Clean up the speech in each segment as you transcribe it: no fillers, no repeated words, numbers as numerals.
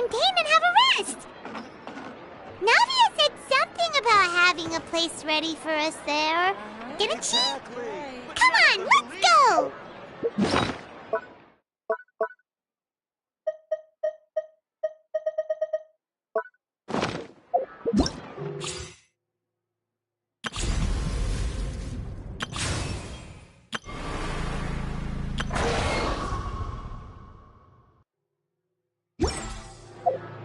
contain and have a rest. Navia said something about having a place ready for us there. Didn't she? Come on, let's go!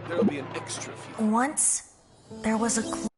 There'll be an extra few. Once, there was a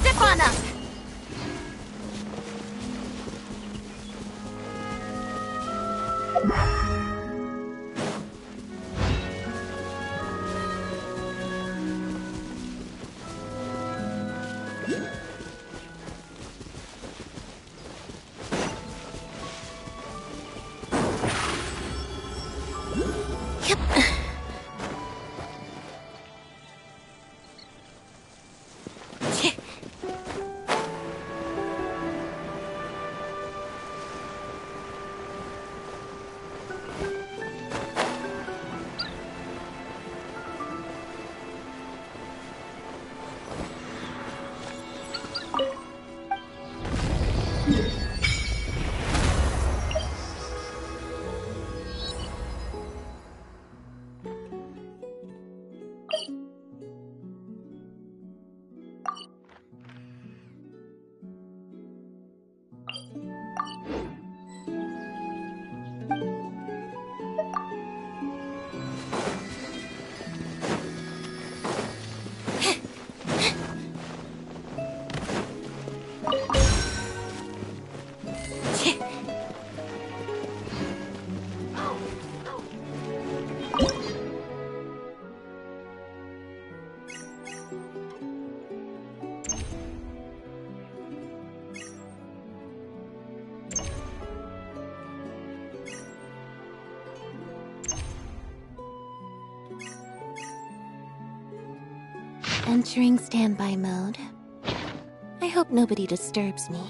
Step on up! Entering standby mode. I hope nobody disturbs me.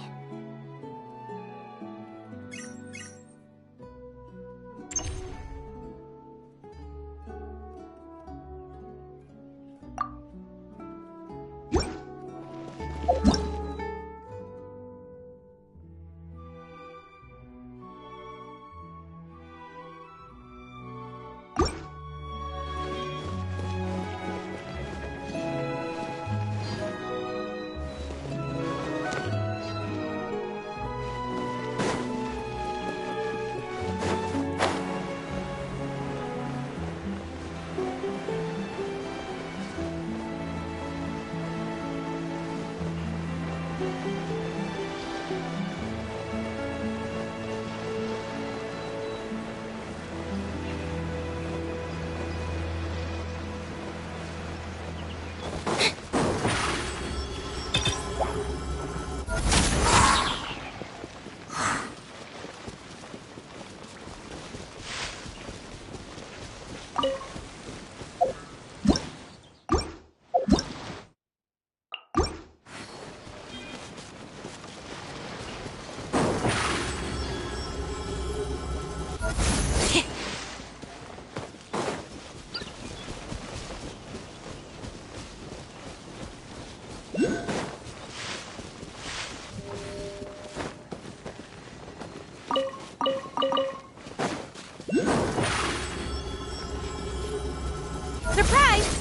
Surprise!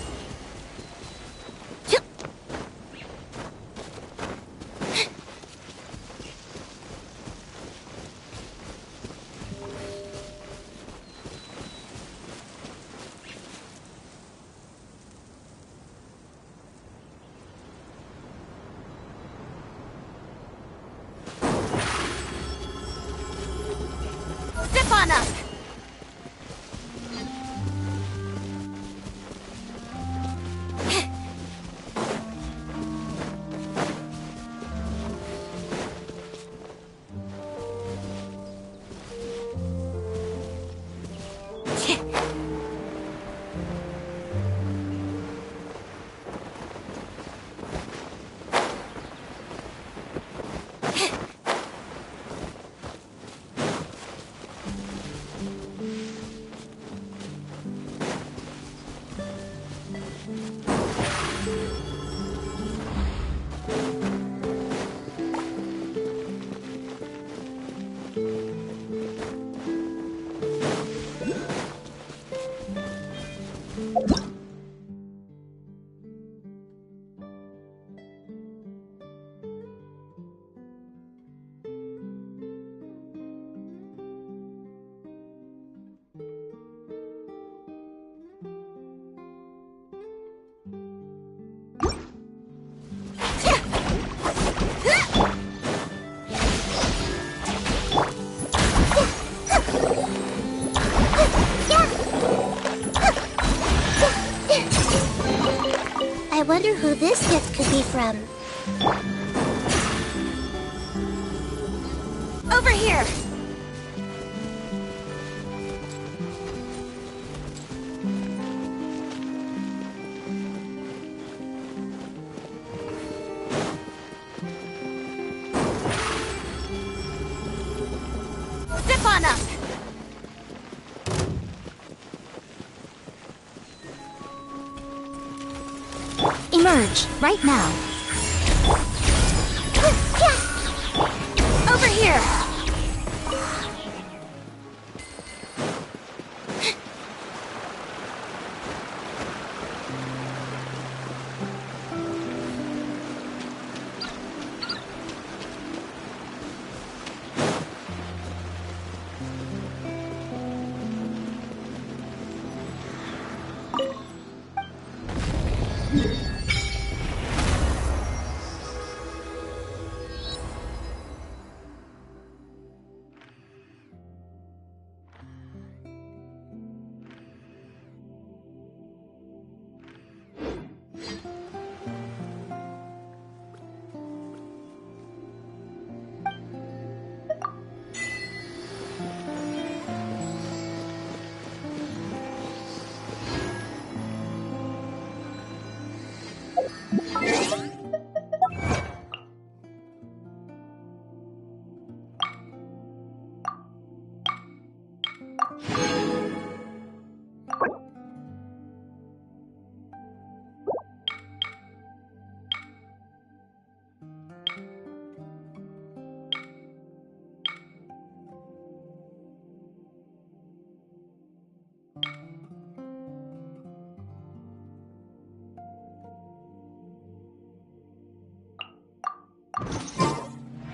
Step on up! I wonder who this gift could be from. Over here! Step on up! Emerge, right now. Over here!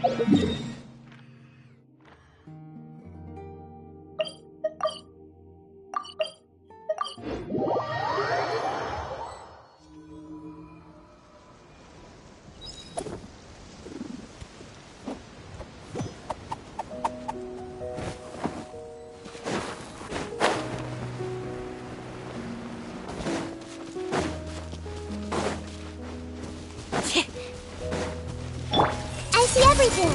I see everything.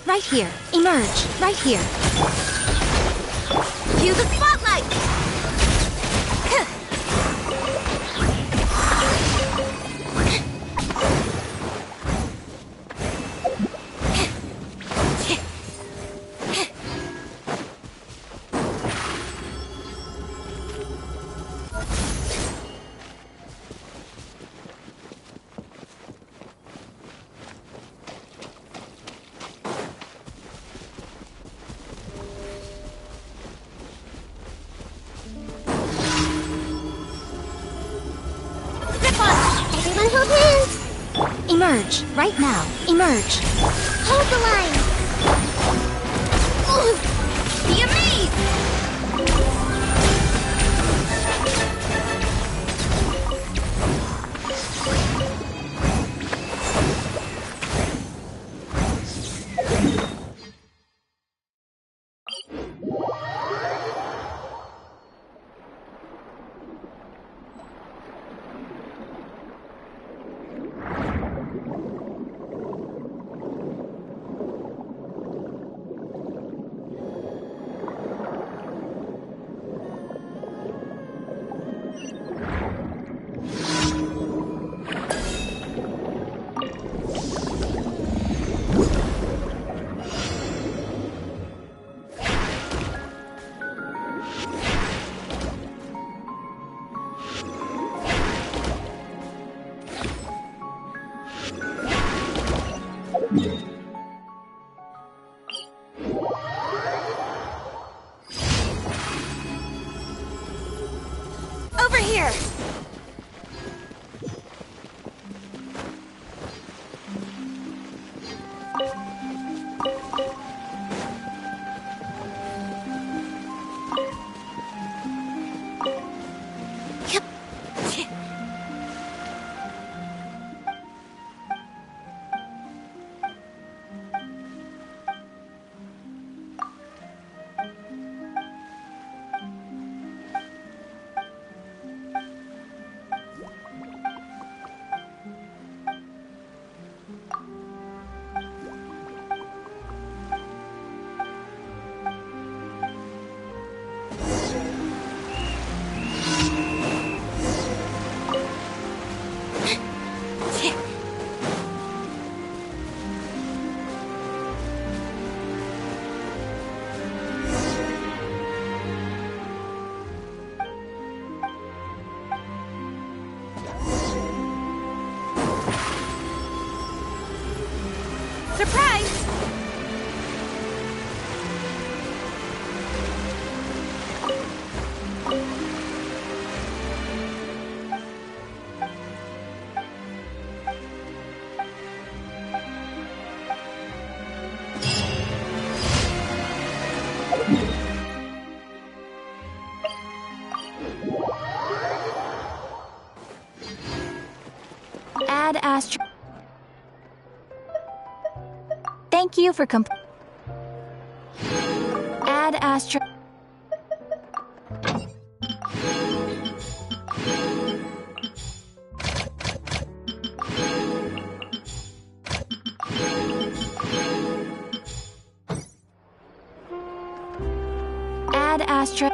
Right here. Emerge. Right here. Cue the spotlight. Everyone hold hands. Emerge. Right now. Emerge. Hold the line. Be amazed. Over here. Surprise! Add Astro. Thank you for Add Astro. Add Astro.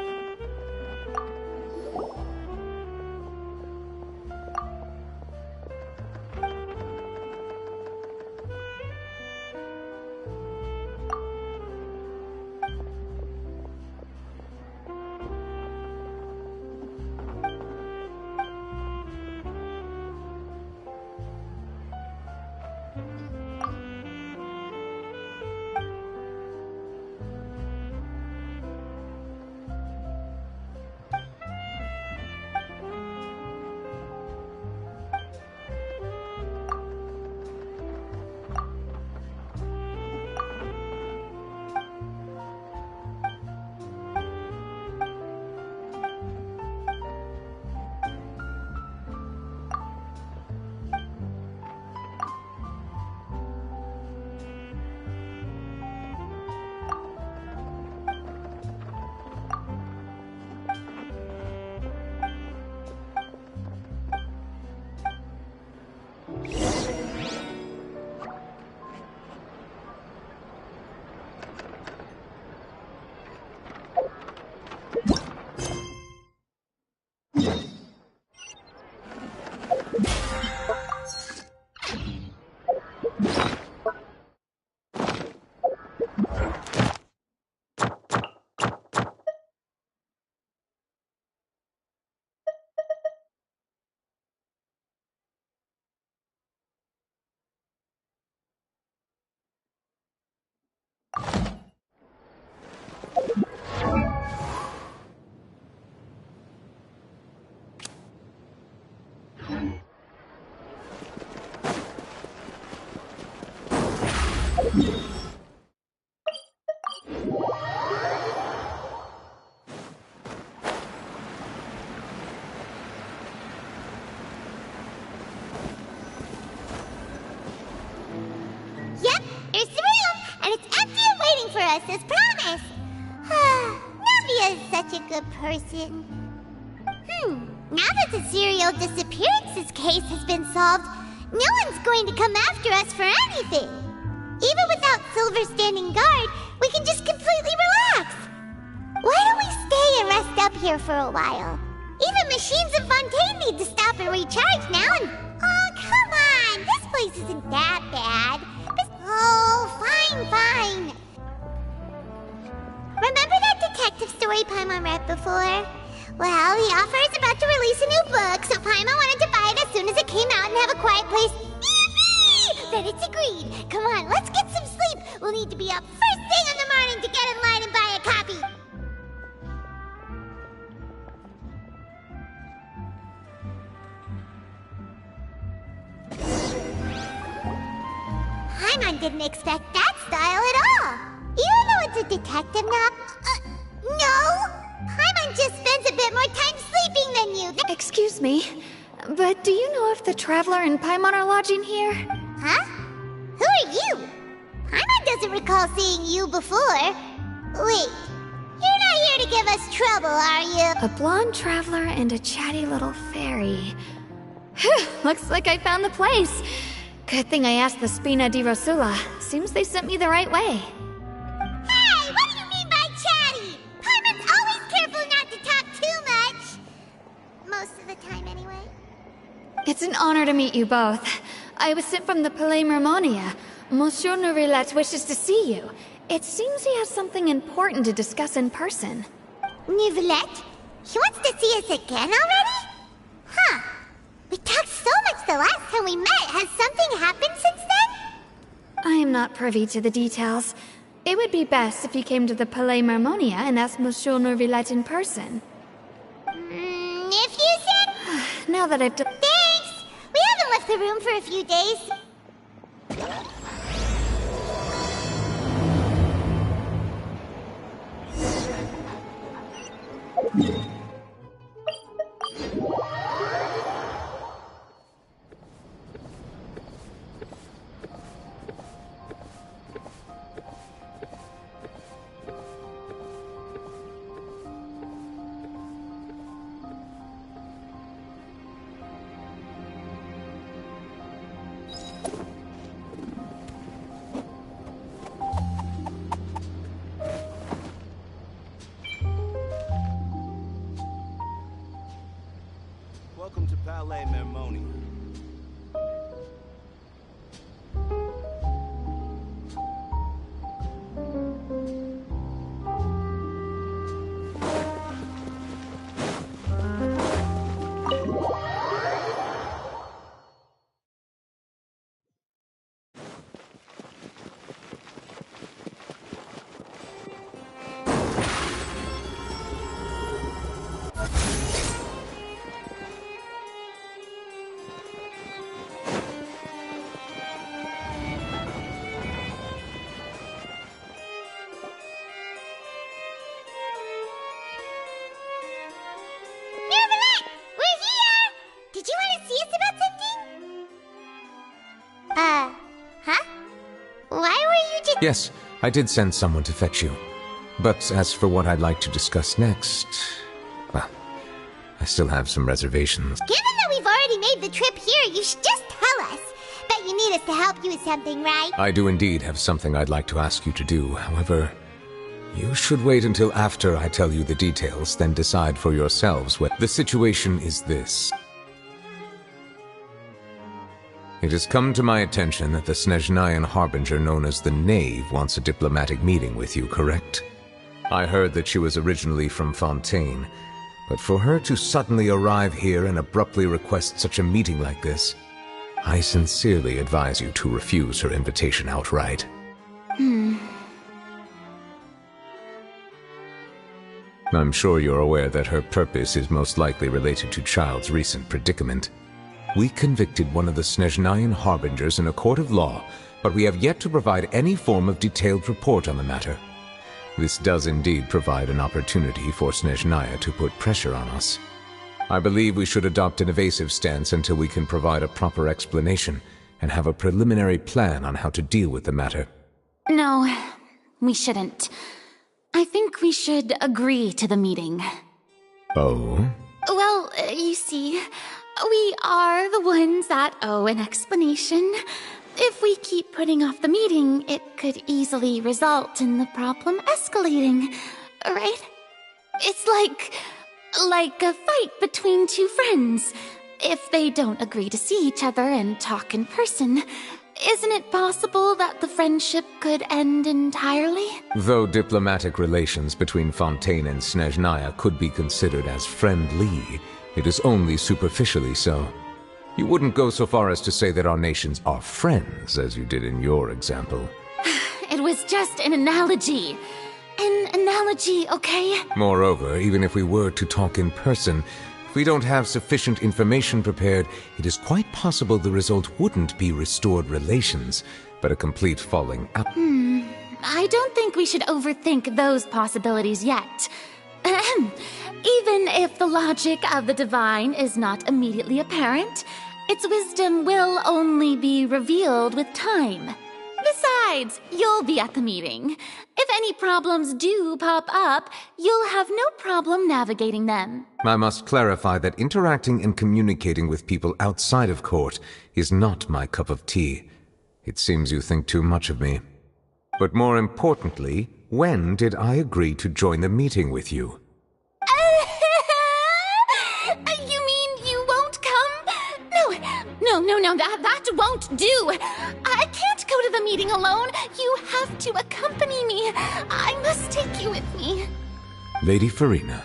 Yep, here's the room, and it's empty and waiting for us, as promised. Navia is such a good person. Now that the serial disappearances case has been solved, no one's going to come after us for anything. Even without Silver standing guard, we can just completely relax. Why don't we stay and rest up here for a while? Even machines in Fontaine need to stop and recharge now and... Oh, come on! This place isn't that bad. Oh, fine. Remember that detective story Paimon read before? Well, the author is about to release a new book, so Paimon wanted to buy it as soon as it came out and have a quiet place. Then it's agreed. Come on, let's get some sleep. We'll need to be up first thing in the morning to get in line and buy a copy. Paimon didn't expect that style at all. Even though it's a detective novel. No! Paimon just spends a bit more time sleeping than you. Excuse me, but do you know if the Traveler and Paimon are lodging here? Huh? Who are you? Paimon doesn't recall seeing you before. Wait, you're not here to give us trouble, are you? A blonde traveler and a chatty little fairy. Whew, looks like I found the place. Good thing I asked the Spina di Rosula. Seems they sent me the right way. Hey, what do you mean by chatty? Paimon's always careful not to talk too much. Most of the time, anyway. It's an honor to meet you both. I was sent from the Palais Mermonia. Monsieur Nourilette wishes to see you. It seems he has something important to discuss in person. Nourilette? He wants to see us again already? Huh. We talked so much the last time we met. Has something happened since then? I am not privy to the details. It would be best if you came to the Palais Mermonia and asked Monsieur Nourilette in person. If you said... Now that I've Thanks! We haven't left the room for a few days. Welcome to Palais Mermonia. Yes, I did send someone to fetch you. But as for what I'd like to discuss next... well, I still have some reservations. Given that we've already made the trip here, you should just tell us. Bet you need us to help you with something, right? I do indeed have something I'd like to ask you to do. However, you should wait until after I tell you the details, then decide for yourselves what... The situation is this. It has come to my attention that the Snezhnayan harbinger known as the Knave wants a diplomatic meeting with you, correct? I heard that she was originally from Fontaine, but for her to suddenly arrive here and abruptly request such a meeting like this, I sincerely advise you to refuse her invitation outright. I'm sure you're aware that her purpose is most likely related to Child's recent predicament. We convicted one of the Snezhnayan harbingers in a court of law, but we have yet to provide any form of detailed report on the matter. This does indeed provide an opportunity for Snezhnaya to put pressure on us. I believe we should adopt an evasive stance until we can provide a proper explanation and have a preliminary plan on how to deal with the matter. No, we shouldn't. I think we should agree to the meeting. Oh? Well, you see, we are the ones that owe an explanation. If we keep putting off the meeting, it could easily result in the problem escalating, right? It's like a fight between two friends. If they don't agree to see each other and talk in person, isn't it possible that the friendship could end entirely? Though diplomatic relations between Fontaine and Snezhnaya could be considered as friendly, it is only superficially so. You wouldn't go so far as to say that our nations are friends, as you did in your example. It was just an analogy. An analogy, okay? Moreover, even if we were to talk in person, if we don't have sufficient information prepared, it is quite possible the result wouldn't be restored relations, but a complete falling out. I don't think we should overthink those possibilities yet. Ahem. Even if the logic of the divine is not immediately apparent, its wisdom will only be revealed with time. Besides, you'll be at the meeting. If any problems do pop up, you'll have no problem navigating them. I must clarify that interacting and communicating with people outside of court is not my cup of tea. It seems you think too much of me. But more importantly, when did I agree to join the meeting with you? You mean you won't come? No, that won't do. I can't go to the meeting alone. You have to accompany me. I must take you with me. Lady Farina,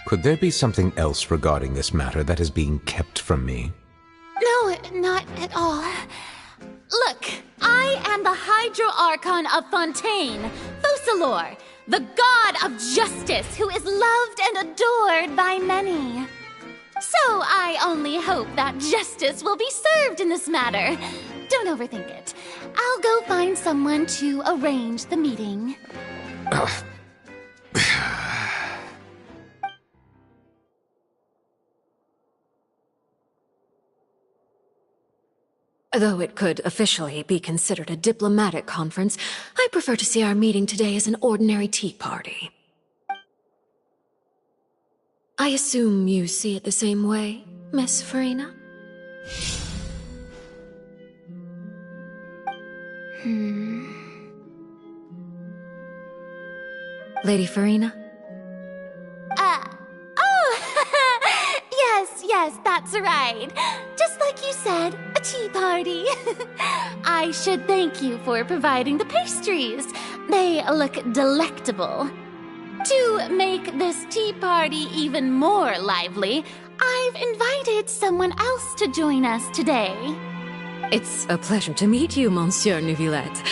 could there be something else regarding this matter that is being kept from me? No, not at all. Look, I am the Hydro Archon of Fontaine, Focalor, the god of justice who is loved and adored by many. So I only hope that justice will be served in this matter. Don't overthink it. I'll go find someone to arrange the meeting. Though it could officially be considered a diplomatic conference, I prefer to see our meeting today as an ordinary tea party. I assume you see it the same way, Miss Farina? Lady Farina? Yes, that's right. Just like you said, a tea party. I should thank you for providing the pastries. They look delectable. To make this tea party even more lively, I've invited someone else to join us today. It's a pleasure to meet you, Monsieur Neuvillette.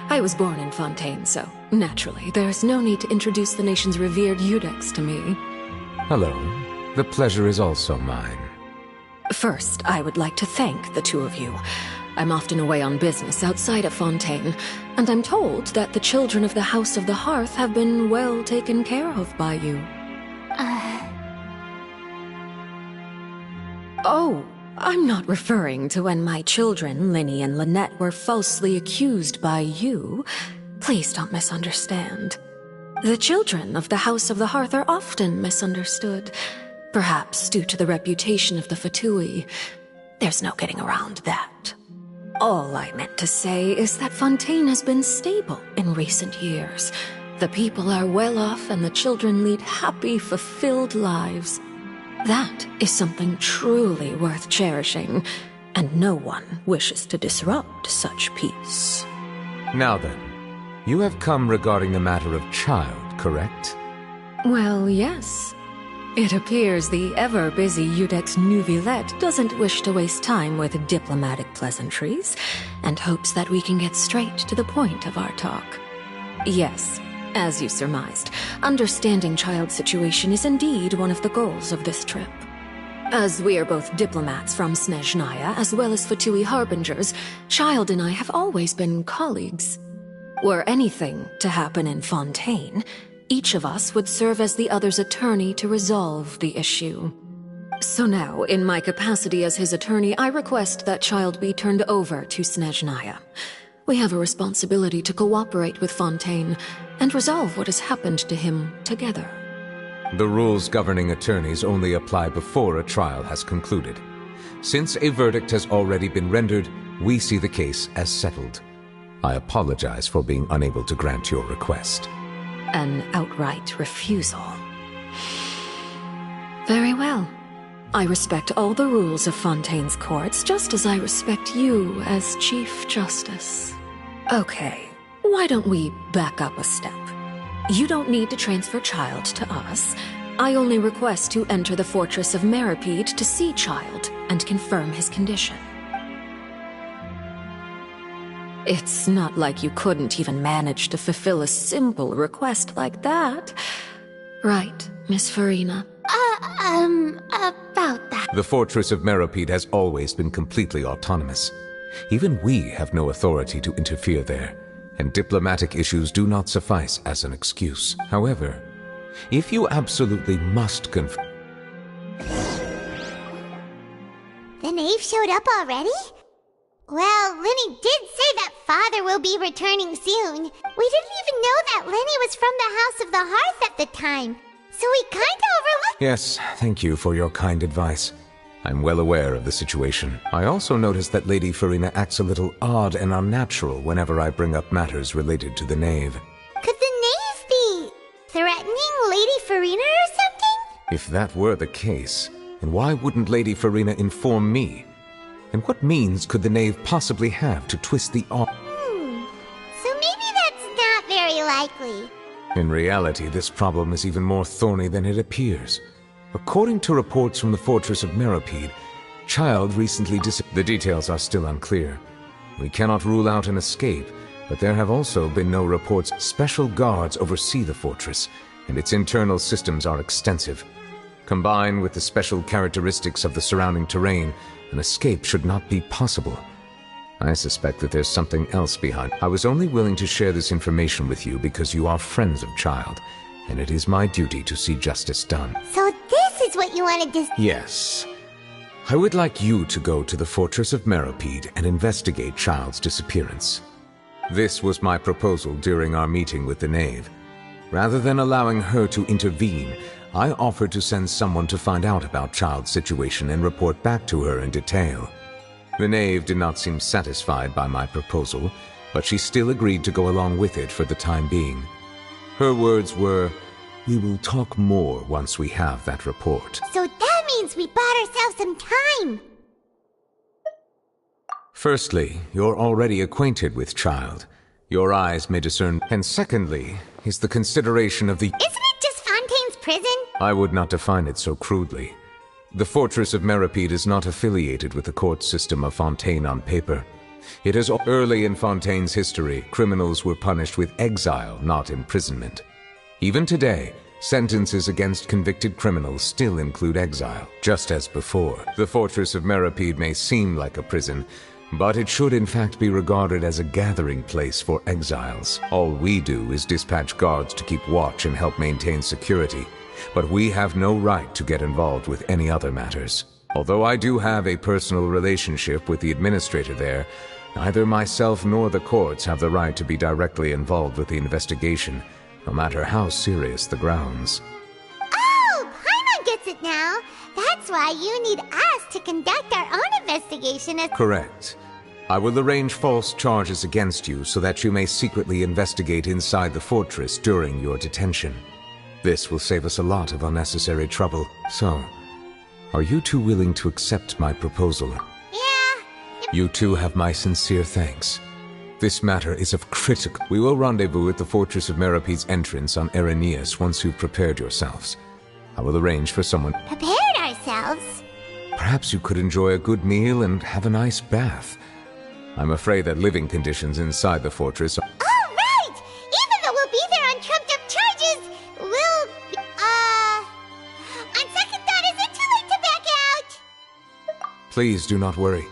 I was born in Fontaine, so naturally, there's no need to introduce the nation's revered Eudex to me. Hello. The pleasure is also mine. First, I would like to thank the two of you. I'm often away on business outside of Fontaine, and I'm told that the children of the House of the Hearth have been well taken care of by you. Oh, I'm not referring to when my children, Linny and Lynette, were falsely accused by you. Please don't misunderstand. The children of the House of the Hearth are often misunderstood, perhaps due to the reputation of the Fatui. There's no getting around that. All I meant to say is that Fontaine has been stable in recent years. The people are well off and the children lead happy, fulfilled lives. That is something truly worth cherishing, and no one wishes to disrupt such peace. Now then, you have come regarding the matter of child, correct? Well, yes. It appears the ever-busy Eudex Neuvillette doesn't wish to waste time with diplomatic pleasantries, and hopes that we can get straight to the point of our talk. Yes, as you surmised, understanding child's situation is indeed one of the goals of this trip. As we are both diplomats from Snezhnaya, as well as Fatui Harbingers, Child and I have always been colleagues. Were anything to happen in Fontaine, each of us would serve as the other's attorney to resolve the issue. So now, in my capacity as his attorney, I request that Child be turned over to Snezhnaya. We have a responsibility to cooperate with Fontaine and resolve what has happened to him together. The rules governing attorneys only apply before a trial has concluded. Since a verdict has already been rendered, we see the case as settled. I apologize for being unable to grant your request. An outright refusal. Very well. I respect all the rules of Fontaine's courts, just as I respect you as Chief Justice. Okay, why don't we back up a step? You don't need to transfer Child to us. I only request to enter the Fortress of Meripede to see Child and confirm his condition. It's not like you couldn't even manage to fulfill a simple request like that. Right, Miss Farina? About that. The Fortress of Meripede has always been completely autonomous. Even we have no authority to interfere there, and diplomatic issues do not suffice as an excuse. However, if you absolutely must confirm... The knave showed up already? Well, Lenny did say that Father will be returning soon. We didn't even know that Lenny was from the House of the Hearth at the time, so we kinda overlooked... Yes, thank you for your kind advice. I'm well aware of the situation. I also noticed that Lady Farina acts a little odd and unnatural whenever I bring up matters related to the knave. Could the knave be threatening Lady Farina or something? If that were the case, then why wouldn't Lady Farina inform me? And what means could the knave possibly have to twist the arm? So maybe that's not very likely. In reality, this problem is even more thorny than it appears. According to reports from the Fortress of Meripede, Child recently The details are still unclear. We cannot rule out an escape, but there have also been no reports. Special guards oversee the fortress, and its internal systems are extensive. Combined with the special characteristics of the surrounding terrain, an escape should not be possible. I suspect that there's something else behind. I was only willing to share this information with you because you are friends of Child, and it is my duty to see justice done. So this is what you wanted to... Yes. I would like you to go to the Fortress of Meripede and investigate Child's disappearance. This was my proposal during our meeting with the knave. Rather than allowing her to intervene, I offered to send someone to find out about Child's situation and report back to her in detail. The knave did not seem satisfied by my proposal, but she still agreed to go along with it for the time being. Her words were, "We will talk more once we have that report." So that means we bought ourselves some time! Firstly, you're already acquainted with Child. Your eyes may discern. And secondly, is the consideration of the... Isn't it just Fontaine's prison? I would not define it so crudely. The Fortress of Meripede is not affiliated with the court system of Fontaine on paper. It is early in Fontaine's history, criminals were punished with exile, not imprisonment. Even today, sentences against convicted criminals still include exile, just as before. The Fortress of Meripede may seem like a prison, but it should in fact be regarded as a gathering place for exiles. All we do is dispatch guards to keep watch and help maintain security, but we have no right to get involved with any other matters. Although I do have a personal relationship with the administrator there, neither myself nor the courts have the right to be directly involved with the investigation, no matter how serious the grounds. Oh, Paimon gets it now! That's why you need us to conduct our own investigation as... Correct. I will arrange false charges against you so that you may secretly investigate inside the fortress during your detention. This will save us a lot of unnecessary trouble. So, are you two willing to accept my proposal? Yeah. You two have my sincere thanks. This matter is of critical... We will rendezvous at the Fortress of Meripede's entrance on Erenius once you've prepared yourselves. I will arrange for someone... Prepared ourselves? Perhaps you could enjoy a good meal and have a nice bath. I'm afraid that living conditions inside the fortress are... Oh, right! Even though we'll be there on trumped-up charges, we'll... On second thought, is it too late to back out? Please do not worry.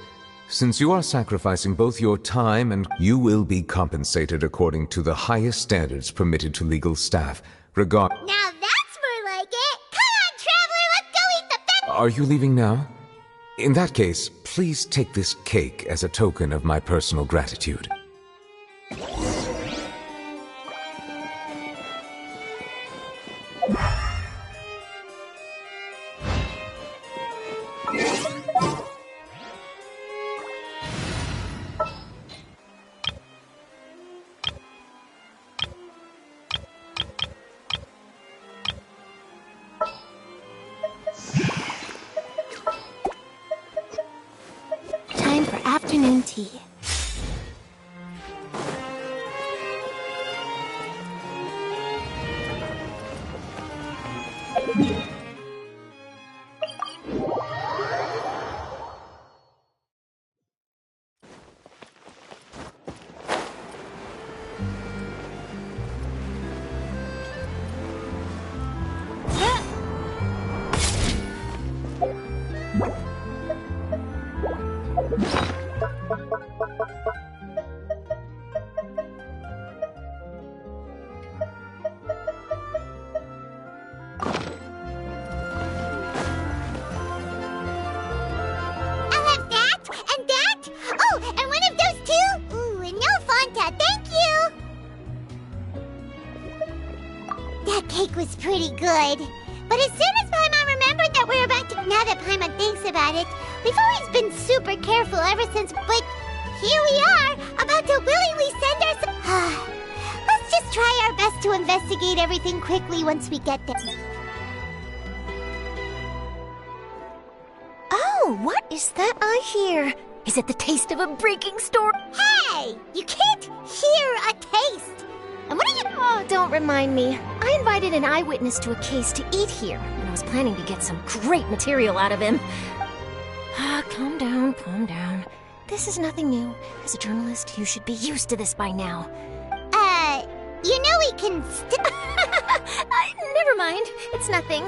Since you are sacrificing both your time and you will be compensated according to the highest standards permitted to legal staff, Now that's more like it! Come on, traveler, let's go eat the best— Are you leaving now? In that case, please take this cake as a token of my personal gratitude. Time for afternoon tea. I'll have that, and that! Oh, and one of those too! Ooh, and no Fanta, thank you! That cake was pretty good. But as soon as Paimon remembered that we're about to— Now that Paimon thinks about it, we've always been super careful ever since— But here we are, about to willingly send our— Let's just try our best to investigate everything quickly once we get there. Oh, what is that I hear? Is it the taste of a breaking storm? Hey! You can't hear a taste! And what are you— Oh, don't remind me. I invited an eyewitness to a case to eat here, and I was planning to get some great material out of him. Calm down, calm down. This is nothing new. As a journalist, you should be used to this by now. You know we can Never mind. It's nothing.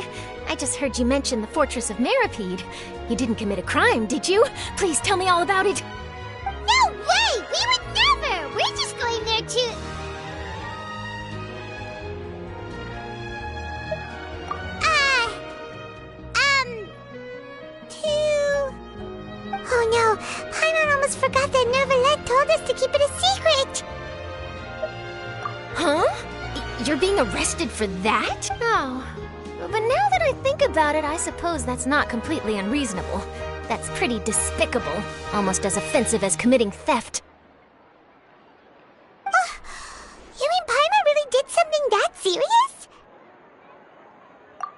I just heard you mention the Fortress of Meripede. You didn't commit a crime, did you? Please tell me all about it. No way! We would never! We're just going there to— Oh no, Paimon almost forgot that Neuvillette told us to keep it a secret! Huh? You're being arrested for that? Oh. But now that I think about it, I suppose that's not completely unreasonable. That's pretty despicable. Almost as offensive as committing theft. You mean Paimon really did something that serious?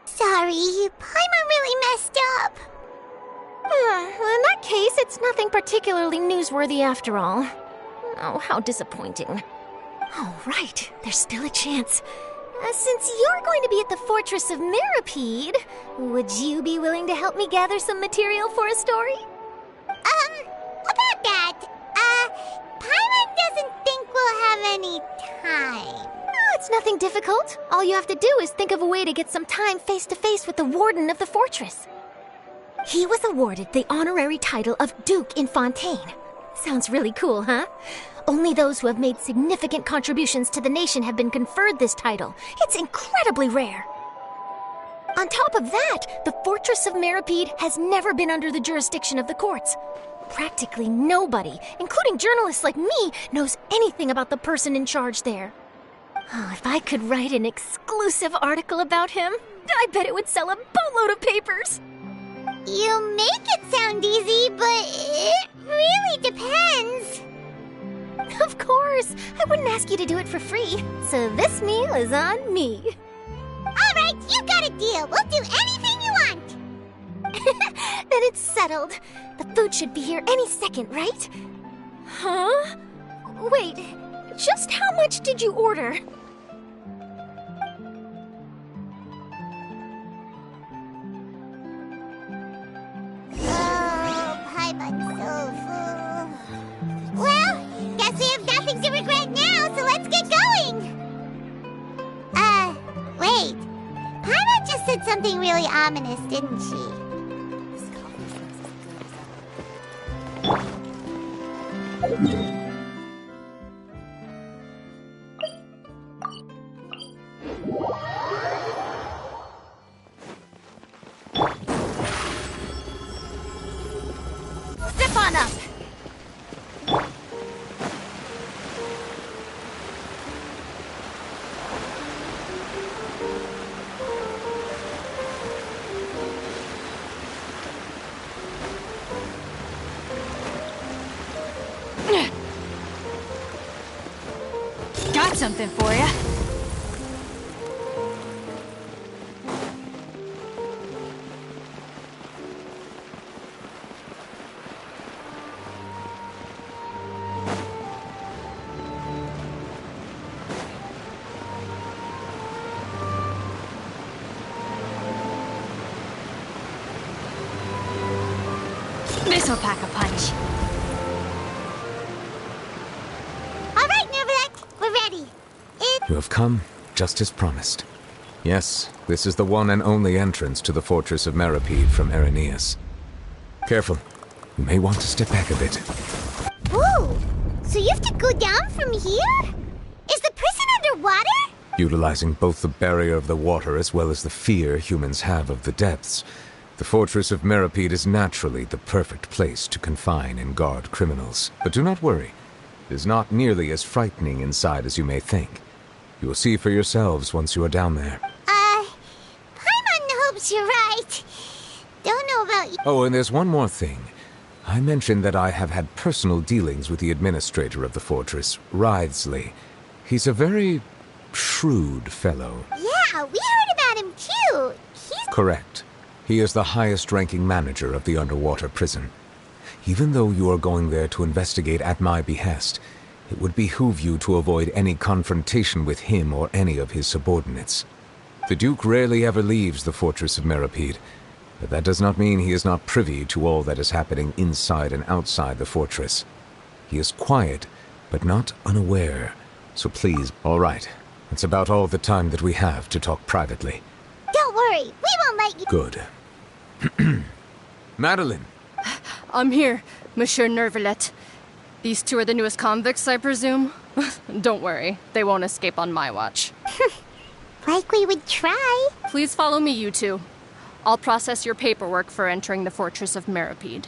Sorry, Paimon really messed up. In that case, it's nothing particularly newsworthy after all. Oh, how disappointing. Oh, right. There's still a chance. Since you're going to be at the Fortress of Meripede, would you be willing to help me gather some material for a story? About that, Paimon doesn't think we'll have any time. Oh, it's nothing difficult. All you have to do is think of a way to get some time face-to-face with the warden of the fortress. He was awarded the honorary title of Duke in Fontaine. Sounds really cool, huh? Only those who have made significant contributions to the nation have been conferred this title. It's incredibly rare. On top of that, the Fortress of Meripede has never been under the jurisdiction of the courts. Practically nobody, including journalists like me, knows anything about the person in charge there. Oh, if I could write an exclusive article about him, I bet it would sell a boatload of papers. You make it sound easy, but it really depends. Of course, I wouldn't ask you to do it for free, so this meal is on me. All right, you got a deal. We'll do anything you want. Then it's settled. The food should be here any second, right? Huh? Wait, just how much did you order? Paimon's so full. Well, guess we have nothing to regret now, so let's get going. Wait. Paimon just said something really ominous, didn't she? Step on up! Got something for ya. This'll pack a punch. All right, Nervalet, we're ready. You have come, just as promised. Yes, this is the one and only entrance to the fortress of Meripede from Irenaeus. Careful. You may want to step back a bit. Whoa! So you have to go down from here? Is the prison underwater? Utilizing both the barrier of the water as well as the fear humans have of the depths, the fortress of Meripede is naturally the perfect place to confine and guard criminals. But do not worry. It is not nearly as frightening inside as you may think. You will see for yourselves once you are down there. Paimon hopes you're right. Don't know about you. Oh, and there's one more thing. I mentioned that I have had personal dealings with the administrator of the fortress, Writhsley. He's a very shrewd fellow. Yeah, we heard about him too. He's... Correct. He is the highest-ranking manager of the underwater prison. Even though you are going there to investigate at my behest, it would behoove you to avoid any confrontation with him or any of his subordinates. The Duke rarely ever leaves the fortress of Meripede, but that does not mean he is not privy to all that is happening inside and outside the fortress. He is quiet, but not unaware, so please... All right, that's about all the time that we have to talk privately. Don't worry, we won't let you... Good. Madeline! I'm here, Monsieur Nervalet. These two are the newest convicts, I presume? Don't worry, they won't escape on my watch. Like we would try. Please follow me, you two. I'll process your paperwork for entering the fortress of Meripede.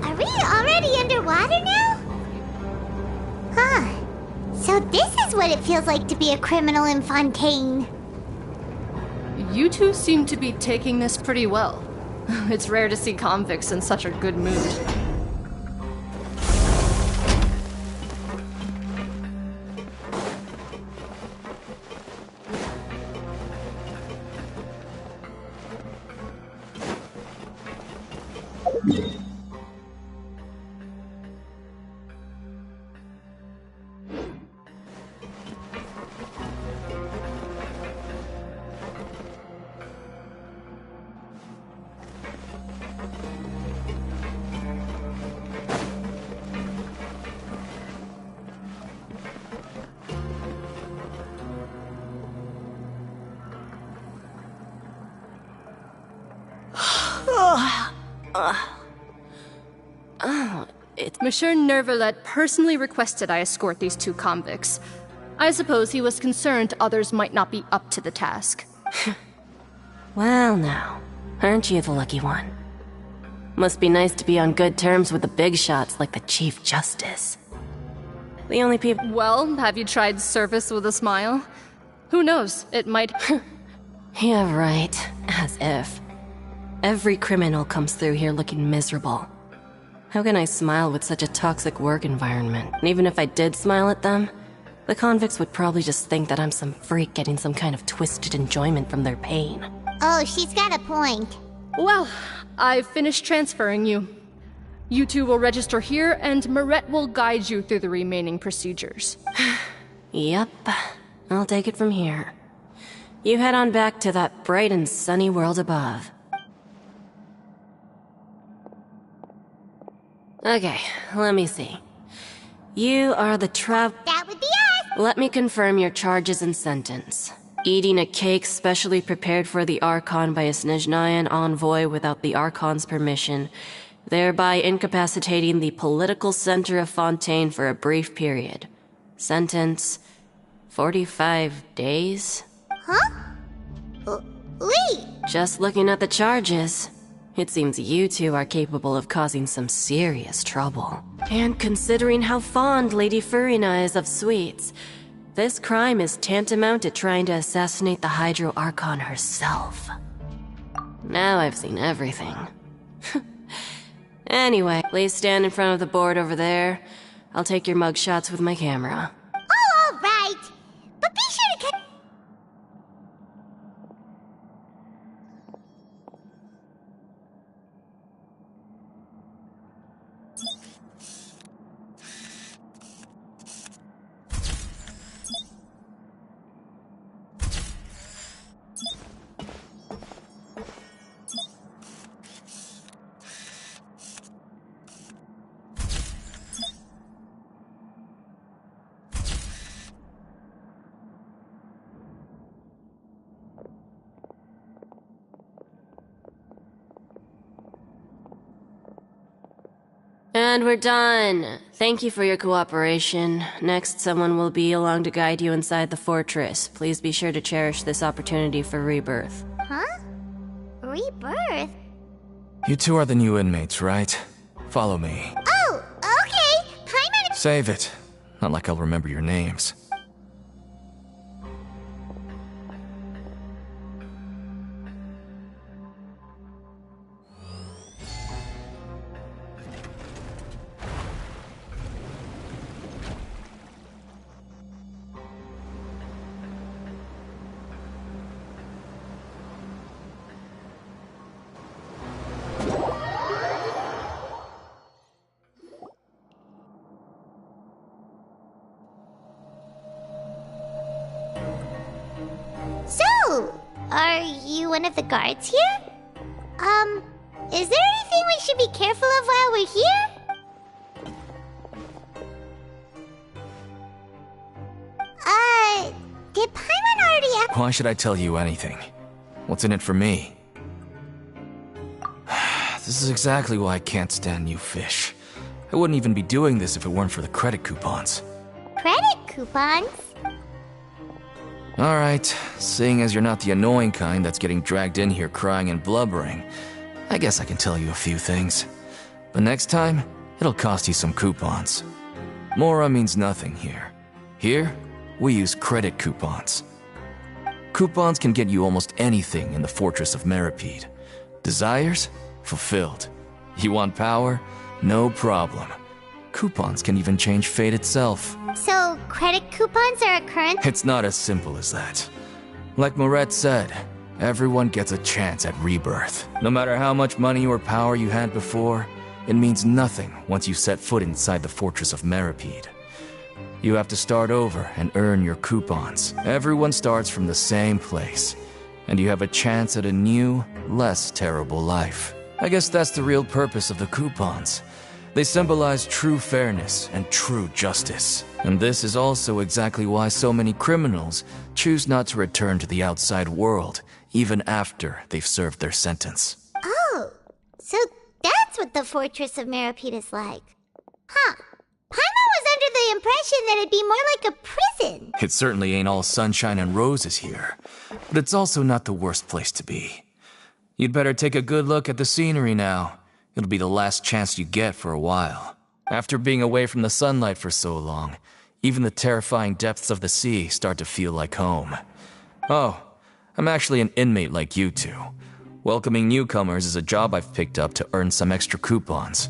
Are we already underwater now? Huh. So this is what it feels like to be a criminal in Fontaine. You two seem to be taking this pretty well. It's rare to see convicts in such a good mood. Monsieur Nervalet personally requested I escort these two convicts. I suppose he was concerned others might not be up to the task. Well now, aren't you the lucky one? Must be nice to be on good terms with the big shots like the Chief Justice. The only people... Well, have you tried service with a smile? Who knows, it might... Yeah, right. As if. Every criminal comes through here looking miserable. How can I smile with such a toxic work environment? And even if I did smile at them, the convicts would probably just think that I'm some freak getting some kind of twisted enjoyment from their pain. Oh, she's got a point. Well, I've finished transferring you. You two will register here, and Moret will guide you through the remaining procedures. Yep, I'll take it from here. You head on back to that bright and sunny world above. Okay, let me see. You are the That would be us! Let me confirm your charges and sentence. Eating a cake specially prepared for the Archon by a Snezhnayan envoy without the Archon's permission, thereby incapacitating the political center of Fontaine for a brief period. Sentence: 45 days? Huh? Wait! Just looking at the charges, it seems you two are capable of causing some serious trouble. And considering how fond Lady Furina is of sweets, this crime is tantamount to trying to assassinate the Hydro Archon herself. Now I've seen everything. Anyway, please stand in front of the board over there. I'll take your mugshots with my camera. Oh, all right. But be sure to And we're done. Thank you for your cooperation. Next, someone will be along to guide you inside the fortress. Please be sure to cherish this opportunity for rebirth. Huh? Rebirth? You two are the new inmates, right? Follow me. Oh, okay. Paimon... Save it. Not like I'll remember your names. So, are you one of the guards here? Is there anything we should be careful of while we're here? Did Paimon already ask? Why should I tell you anything? What's in it for me? This is exactly why I can't stand new fish. I wouldn't even be doing this if it weren't for the credit coupons. Credit coupons? Alright, seeing as you're not the annoying kind that's getting dragged in here crying and blubbering, I guess I can tell you a few things. But next time, it'll cost you some coupons. Mora means nothing here. Here, we use credit coupons. Coupons can get you almost anything in the Fortress of Meripede. Desires? Fulfilled. You want power? No problem. Coupons can even change fate itself. So, credit coupons are a current... It's not as simple as that. Like Moret said, everyone gets a chance at rebirth. No matter how much money or power you had before, it means nothing once you set foot inside the Fortress of Meripede. You have to start over and earn your coupons. Everyone starts from the same place, and you have a chance at a new, less terrible life. I guess that's the real purpose of the coupons. They symbolize true fairness and true justice. And this is also exactly why so many criminals choose not to return to the outside world, even after they've served their sentence. Oh, so that's what the Fortress of Meripede is like. Huh. Paimon was under the impression that it'd be more like a prison. It certainly ain't all sunshine and roses here, but it's also not the worst place to be. You'd better take a good look at the scenery now. It'll be the last chance you get for a while. After being away from the sunlight for so long, even the terrifying depths of the sea start to feel like home. Oh, I'm actually an inmate like you two. Welcoming newcomers is a job I've picked up to earn some extra coupons.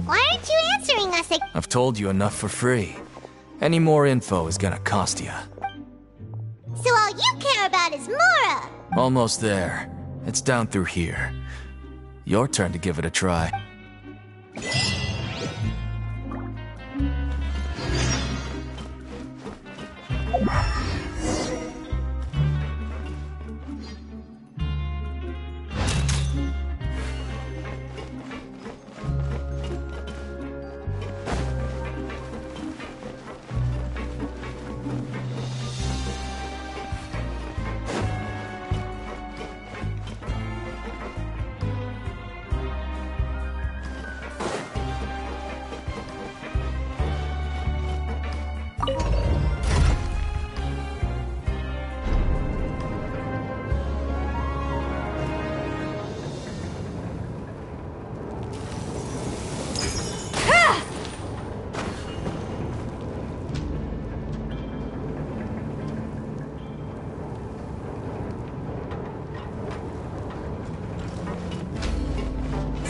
Why aren't you answering us again? I've told you enough for free. Any more info is gonna cost you. So all you care about is Mora! Almost there. It's down through here. Your turn to give it a try.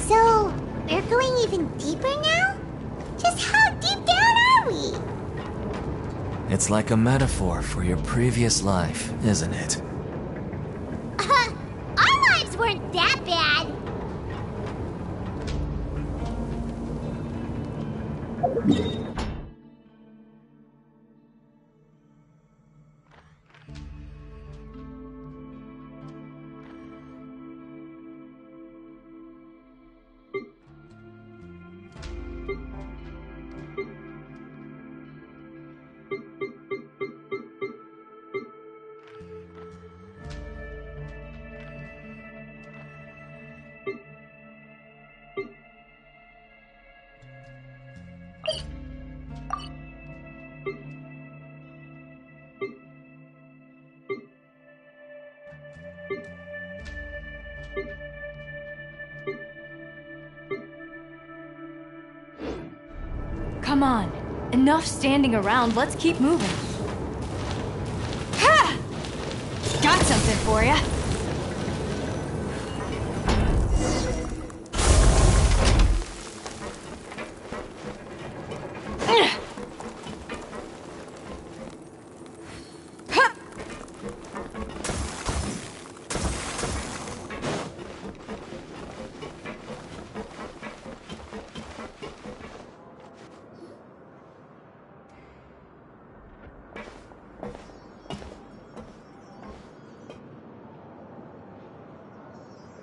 So, we're going even deeper now? Just how deep down are we? It's like a metaphor for your previous life, isn't it? Our lives weren't that bad. Come on. Enough standing around. Let's keep moving. Ha! Got something for ya.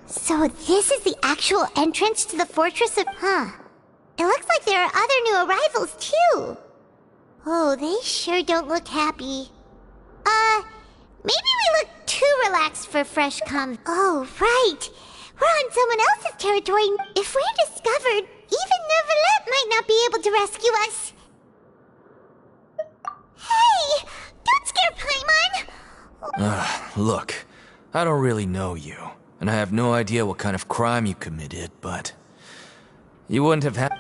So this is the actual entrance to the Fortress of... It looks like there are other new arrivals, too. Oh, they sure don't look happy. Maybe we look too relaxed for fresh Oh, right. We're on someone else's territory. If we're discovered, even Neuvillette might not be able to rescue us. Hey! Don't scare Paimon! Look, I don't really know you. And I have no idea what kind of crime you committed, but... You wouldn't have had...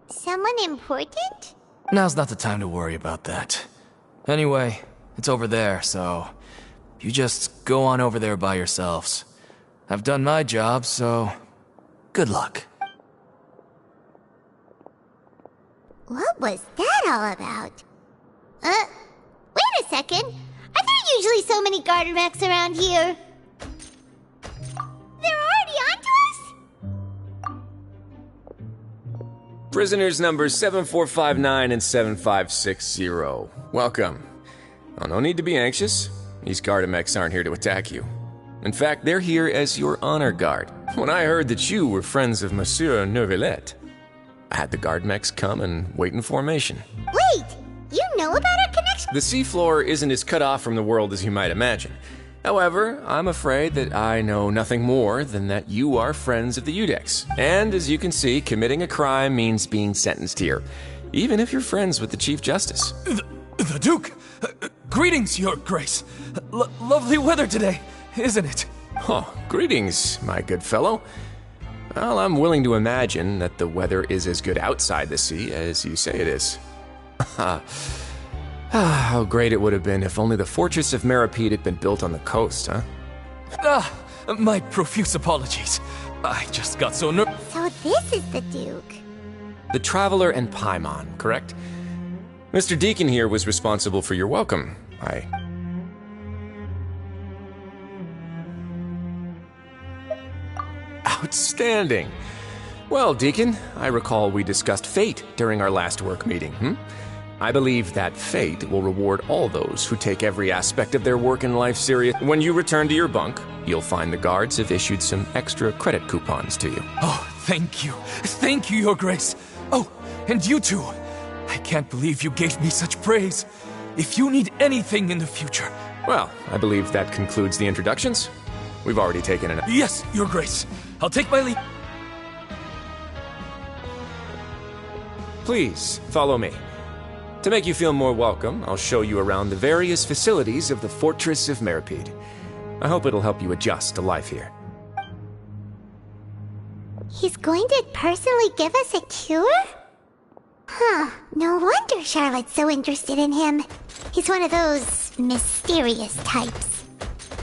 Someone important? Now's not the time to worry about that. Anyway, it's over there, so... You just go on over there by yourselves. I've done my job, so... Good luck. What was that all about? Wait a second. Are there usually so many garter mechs around here? They're already onto us? Prisoners numbers 7459 and 7560. Welcome. Oh, no need to be anxious. These Gardamex aren't here to attack you. In fact, they're here as your honor guard. When I heard that you were friends of Monsieur Neuvillette, I had the Gardamex come and wait in formation. Wait! You know about our connection? The seafloor isn't as cut off from the world as you might imagine. However, I'm afraid that I know nothing more than that you are friends of the Udex. And as you can see, committing a crime means being sentenced here, even if you're friends with the Chief Justice. The Duke! Greetings, Your Grace. Lovely weather today, isn't it? Oh, greetings, my good fellow. Well, I'm willing to imagine that the weather is as good outside the sea as you say it is. How great it would have been if only the Fortress of Meripede had been built on the coast, huh? My profuse apologies. I just got so So this is the Duke. The Traveler and Paimon, correct? Mr. Deacon here was responsible for your welcome. Outstanding. Well, Deacon, I recall we discussed fate during our last work meeting, I believe that fate will reward all those who take every aspect of their work and life serious. When you return to your bunk, you'll find the guards have issued some extra credit coupons to you. Oh, thank you. Thank you, Your Grace. Oh, and you too. I can't believe you gave me such praise. If you need anything in the future... Well, I believe that concludes the introductions. We've already taken an... Yes, Your Grace. I'll take my leave. Please, follow me. To make you feel more welcome, I'll show you around the various facilities of the Fortress of Meripede. I hope it'll help you adjust to life here. He's going to personally give us a cure? Huh, no wonder Charlotte's so interested in him. He's one of those mysterious types.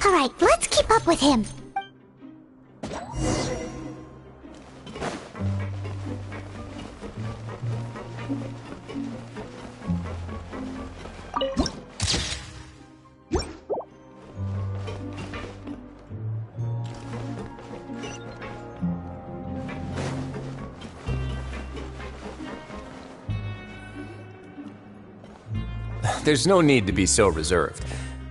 Alright, let's keep up with him. There's no need to be so reserved.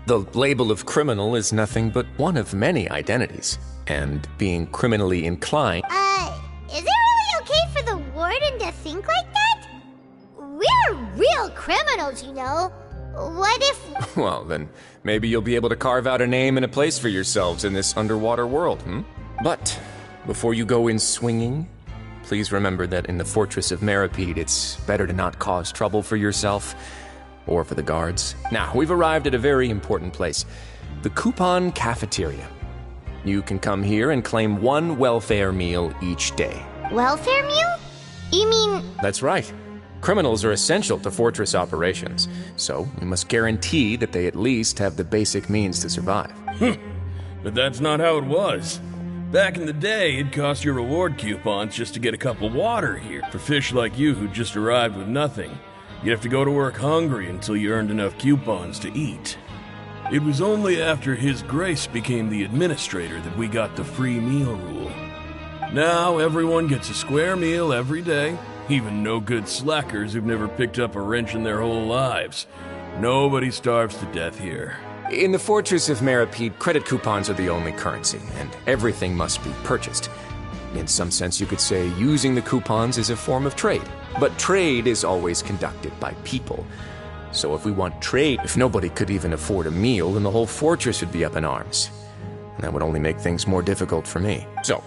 The label of criminal is nothing but one of many identities, and being criminally inclined... Is it really okay for the warden to think like that? We're real criminals, you know. What if... Well, then maybe you'll be able to carve out a name and a place for yourselves in this underwater world, But before you go in swinging, please remember that in the Fortress of Meripede, it's better to not cause trouble for yourself or for the guards. Now, we've arrived at a very important place, the Coupon Cafeteria. You can come here and claim one welfare meal each day. Welfare meal? You mean... That's right. Criminals are essential to Fortress operations, so we must guarantee that they at least have the basic means to survive. But that's not how it was. Back in the day, it cost your reward coupons just to get a cup of water here. For fish like you who just arrived with nothing, you'd have to go to work hungry until you earned enough coupons to eat. It was only after His Grace became the administrator that we got the free meal rule. Now everyone gets a square meal every day, even no-good slackers who've never picked up a wrench in their whole lives. Nobody starves to death here. In the Fortress of Meripede, credit coupons are the only currency, and everything must be purchased. In some sense, you could say using the coupons is a form of trade. But trade is always conducted by people. So if we want trade, if nobody could even afford a meal, then the whole fortress would be up in arms. And that would only make things more difficult for me. So,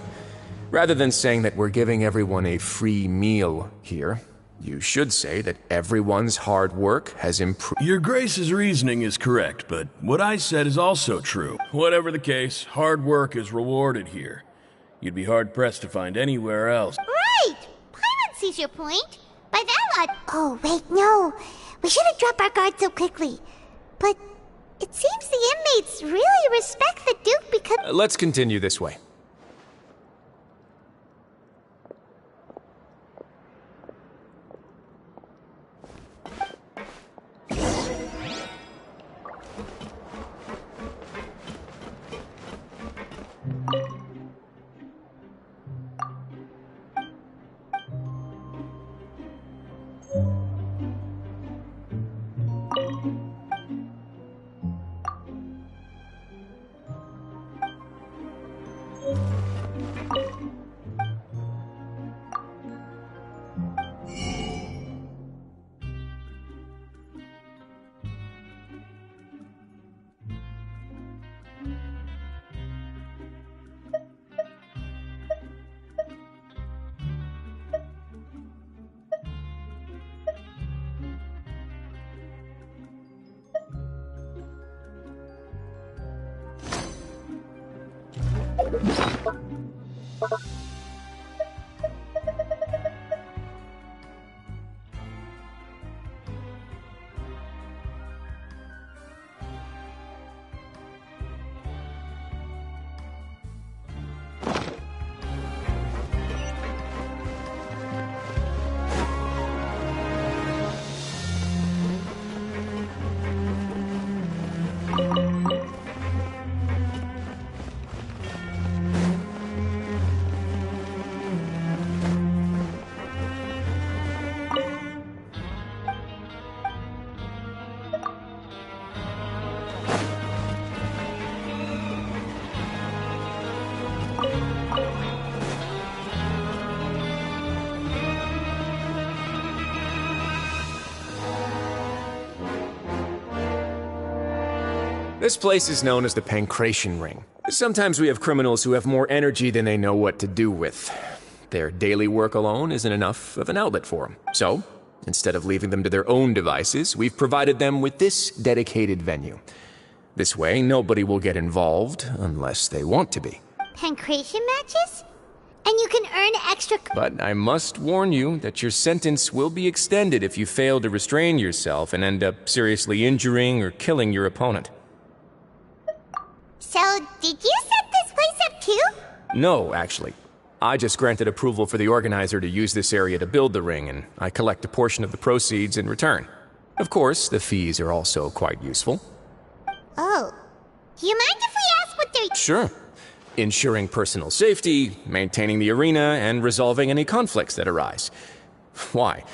rather than saying that we're giving everyone a free meal here, you should say that everyone's hard work has improved. Your Grace's reasoning is correct, but what I said is also true. Whatever the case, hard work is rewarded here. You'd be hard-pressed to find anywhere else. Right! Paimon sees your point. By that lot... Oh, wait, no. We shouldn't drop our guard so quickly. But it seems the inmates really respect the Duke because... Let's continue this way. This place is known as the Pancration Ring. Sometimes we have criminals who have more energy than they know what to do with. Their daily work alone isn't enough of an outlet for them. So, instead of leaving them to their own devices, we've provided them with this dedicated venue. This way, nobody will get involved unless they want to be. Pancration matches? And you can earn extra... But I must warn you that your sentence will be extended if you fail to restrain yourself and end up seriously injuring or killing your opponent. So, did you set this place up too? No, actually. I just granted approval for the organizer to use this area to build the ring, and I collect a portion of the proceeds in return. Of course, the fees are also quite useful. Oh. Do you mind if we ask what they're... Sure. Ensuring personal safety, maintaining the arena, and resolving any conflicts that arise. Why?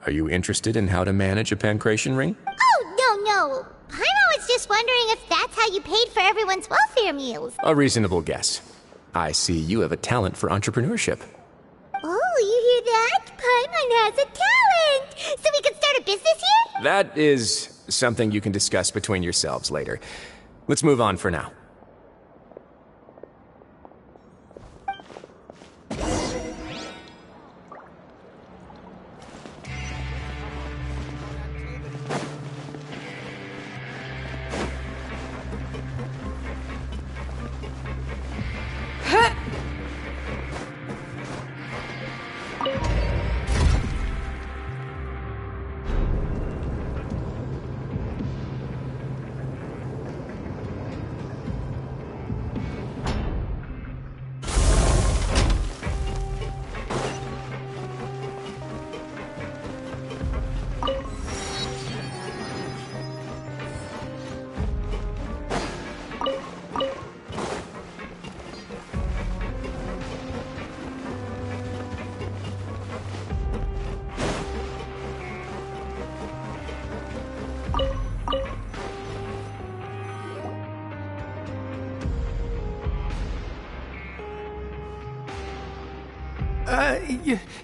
Are you interested in how to manage a Pancration ring? Oh, no. Paimon was just wondering if that's how you paid for everyone's welfare meals. A reasonable guess. I see you have a talent for entrepreneurship. Oh, you hear that? Paimon has a talent! So we can start a business here? That is something you can discuss between yourselves later. Let's move on for now.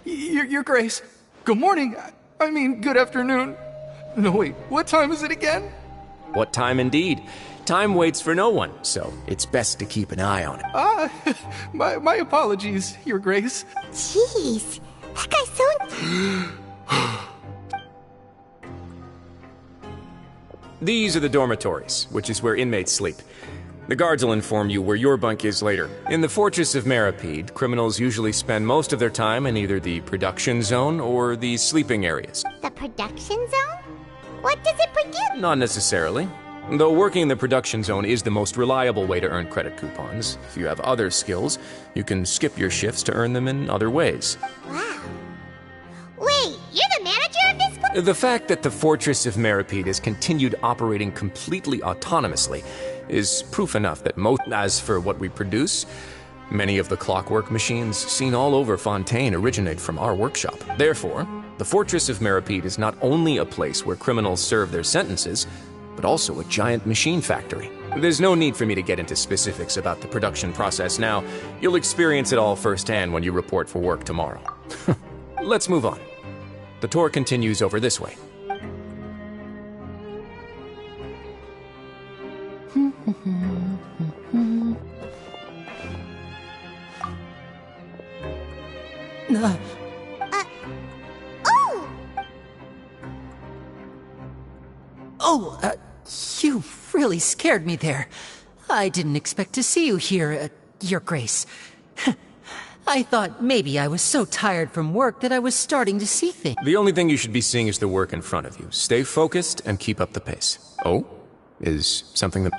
Your Grace. Good morning. I mean, good afternoon. No, wait, what time is it again? What time indeed? Time waits for no one, so it's best to keep an eye on it. My apologies, Your Grace. Jeez, that guy's so... These are the dormitories, which is where inmates sleep. The guards will inform you where your bunk is later. In the Fortress of Maripede, criminals usually spend most of their time in either the production zone or the sleeping areas. The production zone? What does it produce? Not necessarily. Though working in the production zone is the most reliable way to earn credit coupons, if you have other skills, you can skip your shifts to earn them in other ways. Wow. Wait, you're the manager of this place? The fact that the Fortress of Maripede has continued operating completely autonomously is proof enough that as for what we produce, many of the clockwork machines seen all over Fontaine originate from our workshop. Therefore, the Fortress of Maripede is not only a place where criminals serve their sentences, but also a giant machine factory. There's no need for me to get into specifics about the production process now. You'll experience it all firsthand when you report for work tomorrow. Let's move on. The tour continues over this way. You really scared me there. I didn't expect to see you here, Your Grace. I thought maybe I was so tired from work that I was starting to see things. The only thing you should be seeing is the work in front of you. Stay focused and keep up the pace. Oh? Is something that...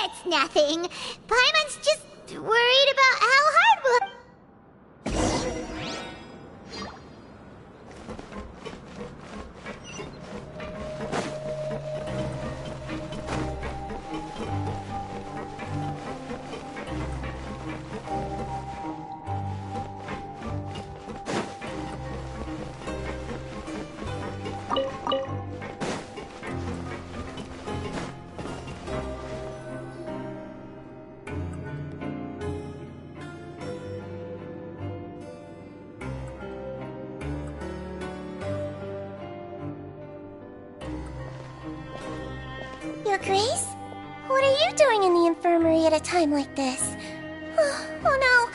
It's nothing. Paimon's just worried about how hard we'll... Your Grace? What are you doing in the infirmary at a time like this? Oh no,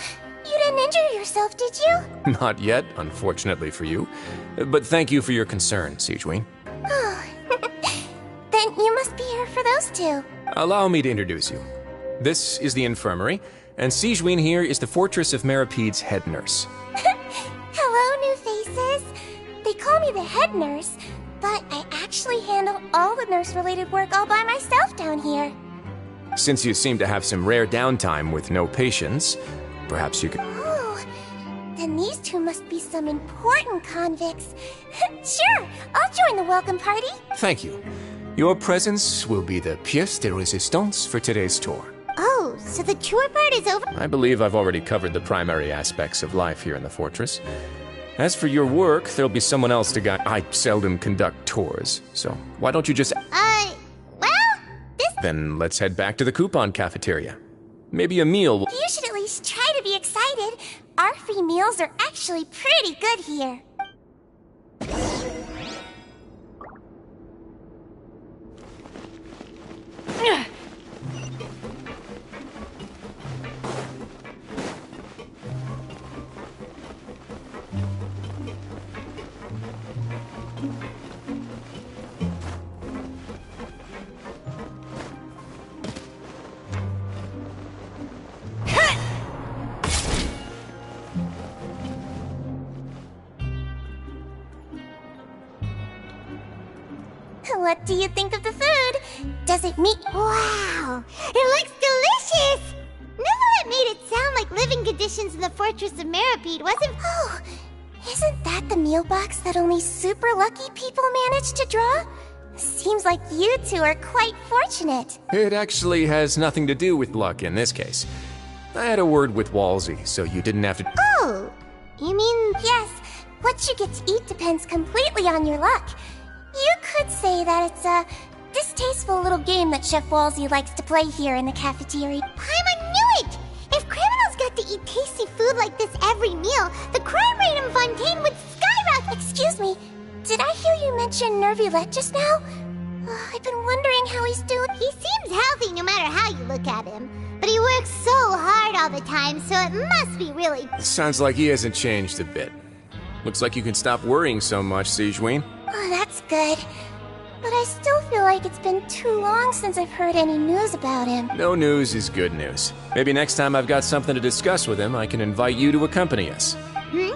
you didn't injure yourself, did you? Not yet, unfortunately for you. But thank you for your concern, Sigewinne. Oh, then you must be here for those two. Allow me to introduce you. This is the infirmary, and Sigewinne here is the Fortress of Meripede's head nurse. Hello, new faces. They call me the head nurse, but I actually handle all the nurse-related work all by myself down here. Since you seem to have some rare downtime with no patients, perhaps you could... Oh, then these two must be some important convicts. Sure, I'll join the welcome party. Thank you. Your presence will be the pièce de résistance for today's tour. Oh, so the tour part is over? I believe I've already covered the primary aspects of life here in the fortress. As for your work, there'll be someone else to guide. I seldom conduct tours, so why don't you just... Then let's head back to the coupon cafeteria. Maybe a meal. You should at least try to be excited. Our free meals are actually pretty good here. What do you think of the food? Does it meet... Wow! It looks delicious! Neverlet made it sound like living conditions in the Fortress of Meripede, wasn't... Oh, isn't that the meal box that only super lucky people manage to draw? Seems like you two are quite fortunate. It actually has nothing to do with luck in this case. I had a word with Walsey, so you didn't have to... Oh, you mean... Yes, what you get to eat depends completely on your luck. You could say that it's a distasteful little game that Chef Walsey likes to play here in the cafeteria. Paimon knew it! If criminals got to eat tasty food like this every meal, the crime rate in Fontaine would skyrocket. Excuse me, did I hear you mention Nervulette just now? I've been wondering how he's doing. He seems healthy no matter how you look at him. But he works so hard all the time, so it must be really... Sounds like he hasn't changed a bit. Looks like you can stop worrying so much, Sigewinne. Oh, that's good. But I still feel like it's been too long since I've heard any news about him. No news is good news. Maybe next time I've got something to discuss with him, I can invite you to accompany us. But isn't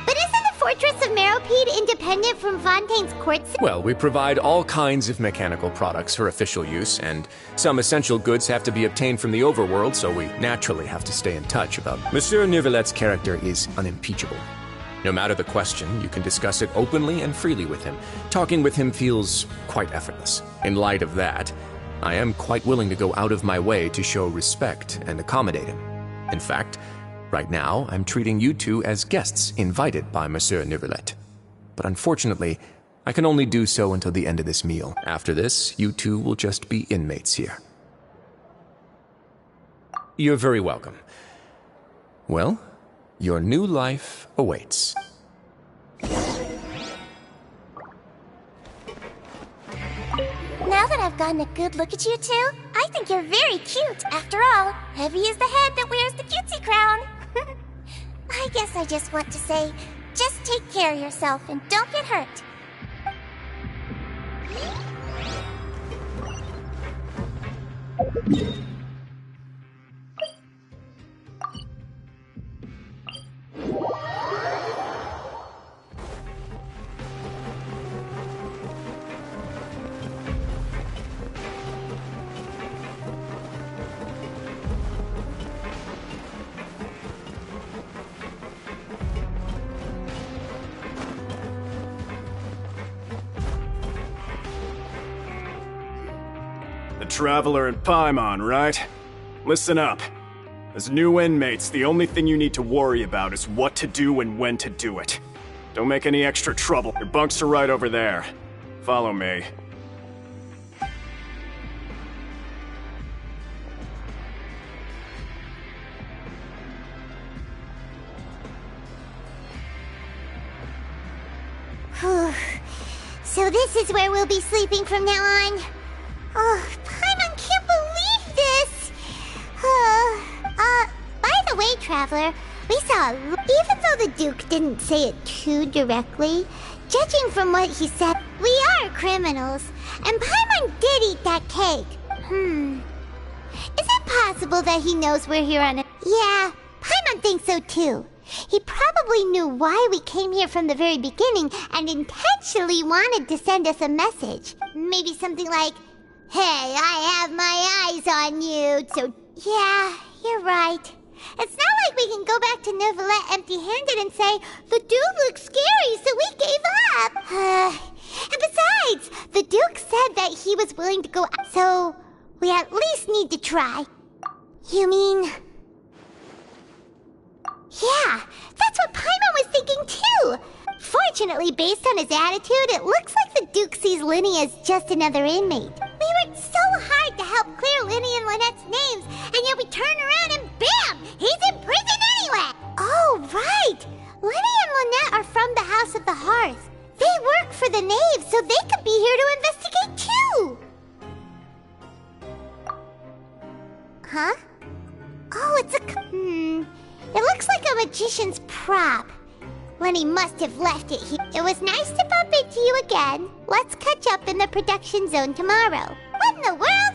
the Fortress of Meropede independent from Fontaine's court system? Well, we provide all kinds of mechanical products for official use, and some essential goods have to be obtained from the overworld, so we naturally have to stay in touch about... Monsieur Nervulet's character is unimpeachable. No matter the question, you can discuss it openly and freely with him. Talking with him feels quite effortless. In light of that, I am quite willing to go out of my way to show respect and accommodate him. In fact, right now, I'm treating you two as guests invited by Monsieur Nervulet. But unfortunately, I can only do so until the end of this meal. After this, you two will just be inmates here. You're very welcome. Well, your new life awaits. Now that I've gotten a good look at you two, I think you're very cute. After all, heavy is the head that wears the cutesy crown. I guess I just want to say, just take care of yourself and don't get hurt. Traveler and Paimon, right? Listen up. As new inmates, the only thing you need to worry about is what to do and when to do it. Don't make any extra trouble. Your bunks are right over there. Follow me. So this is where we'll be sleeping from now on? Oh, Paimon can't believe this! By the way, Traveler, we saw even though the Duke didn't say it too directly, judging from what he said, we are criminals, and Paimon did eat that cake. Is it possible that he knows we're here on a... Yeah, Paimon thinks so too. He probably knew why we came here from the very beginning and intentionally wanted to send us a message. Maybe something like, "Hey, I have my eyes on you," so... Yeah, you're right. It's not like we can go back to Neuvillette empty-handed and say, "The Duke looks scary, so we gave up." And besides, the Duke said that he was willing to go out, so we at least need to try. You mean... Yeah, that's what Paimon was thinking too! Fortunately, based on his attitude, it looks like the Duke sees Linny as just another inmate. We worked so hard to help clear Linny and Lynette's names, and yet we turn around and BAM! He's in prison anyway! Oh, right! Linny and Lynette are from the House of the Hearth. They work for the Knave, so they could be here to investigate too! Huh? Oh, it's a... It looks like a magician's prop. Lenny must have left it here. It was nice to bump into you again. Let's catch up in the production zone tomorrow. What in the world?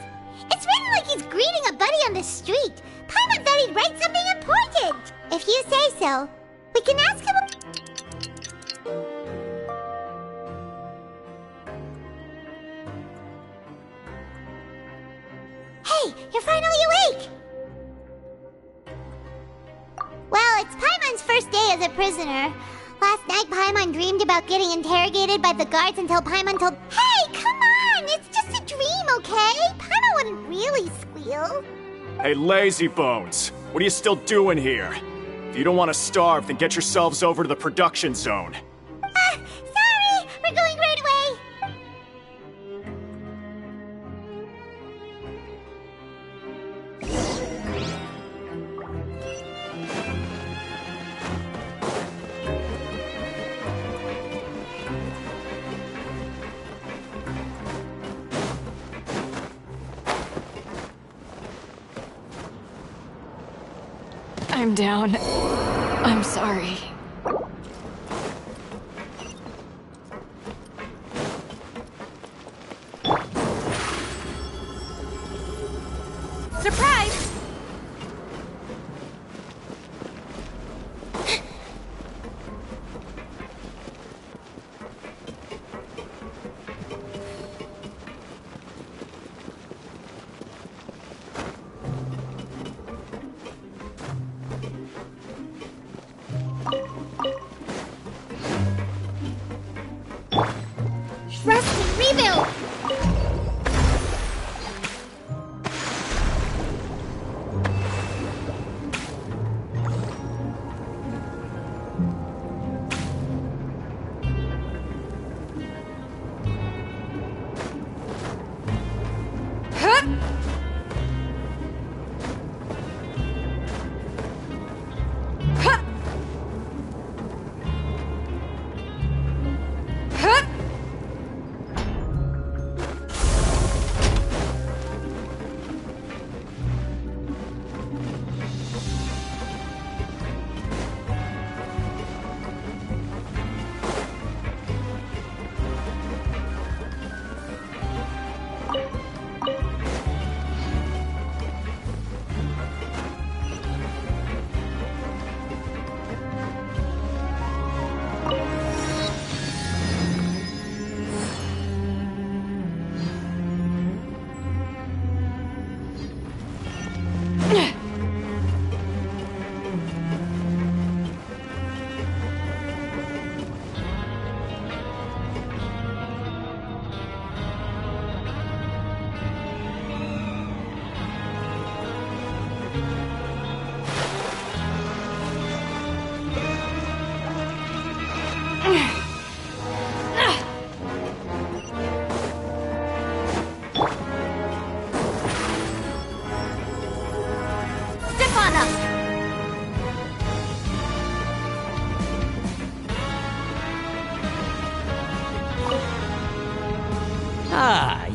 It's written like he's greeting a buddy on the street. Paimon thought he'd write something important. If you say so, we can ask him... Hey, you're finally awake! Well, it's Paimon's first day as a prisoner. Last night, Paimon dreamed about getting interrogated by the guards until Paimon told... Hey, come on! It's just a dream, okay? Paimon wouldn't really squeal. Hey, lazy bones! What are you still doing here? If you don't want to starve, then get yourselves over to the production zone. Sorry! We're going right away! I'm down. I'm sorry. Surprise! Trust me, rebuild!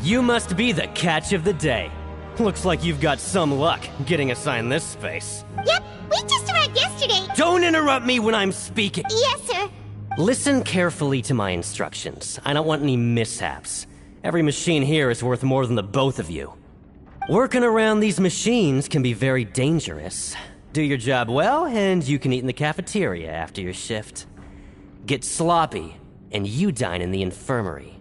You must be the catch of the day. Looks like you've got some luck getting assigned this space. Yep, we just arrived yesterday. Don't interrupt me when I'm speaking. Yes, sir. Listen carefully to my instructions. I don't want any mishaps. Every machine here is worth more than the both of you. Working around these machines can be very dangerous. Do your job well, and you can eat in the cafeteria after your shift. Get sloppy, and you dine in the infirmary.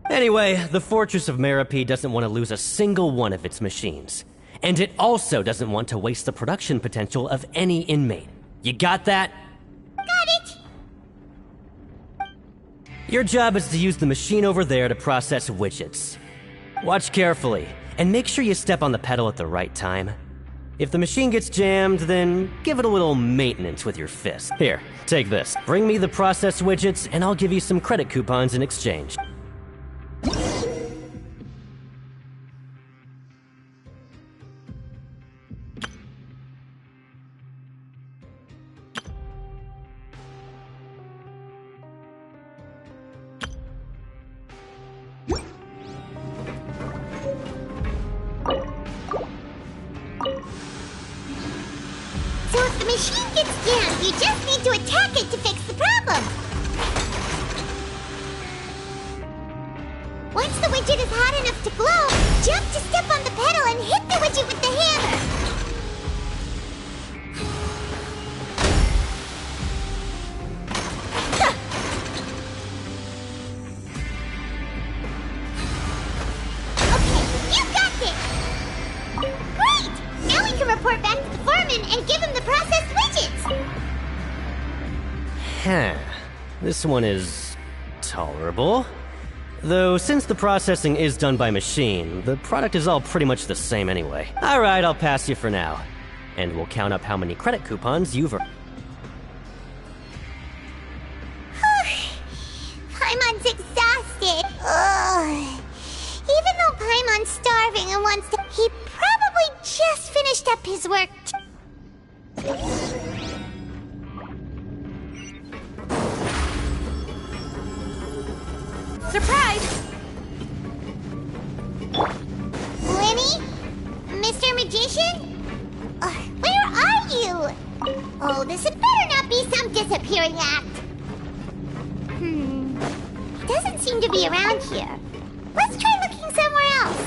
Anyway, the Fortress of Meropide doesn't want to lose a single one of its machines. And it also doesn't want to waste the production potential of any inmate. You got that? Got it. Your job is to use the machine over there to process widgets. Watch carefully, and make sure you step on the pedal at the right time. If the machine gets jammed, then give it a little maintenance with your fist. Here, take this. Bring me the processed widgets, and I'll give you some credit coupons in exchange. So if the machine gets jammed, you just need to attack it to fix the problem. Once the widget is hot enough to glow, jump to step on the pedal and hit the widget with the hammer. Okay, you got this! Great! Now we can report back to the foreman and give him the processed widgets! This one is tolerable. Though, since the processing is done by machine, the product is all pretty much the same anyway. Alright, I'll pass you for now. And we'll count up how many credit coupons you've earned. Paimon's exhausted. Ugh. Even though Paimon's starving and wants to... He probably just finished up his work. Surprise! Lenny? Mr. Magician? Where are you? Oh, this had better not be some disappearing act. He doesn't seem to be around here. Let's try looking somewhere else.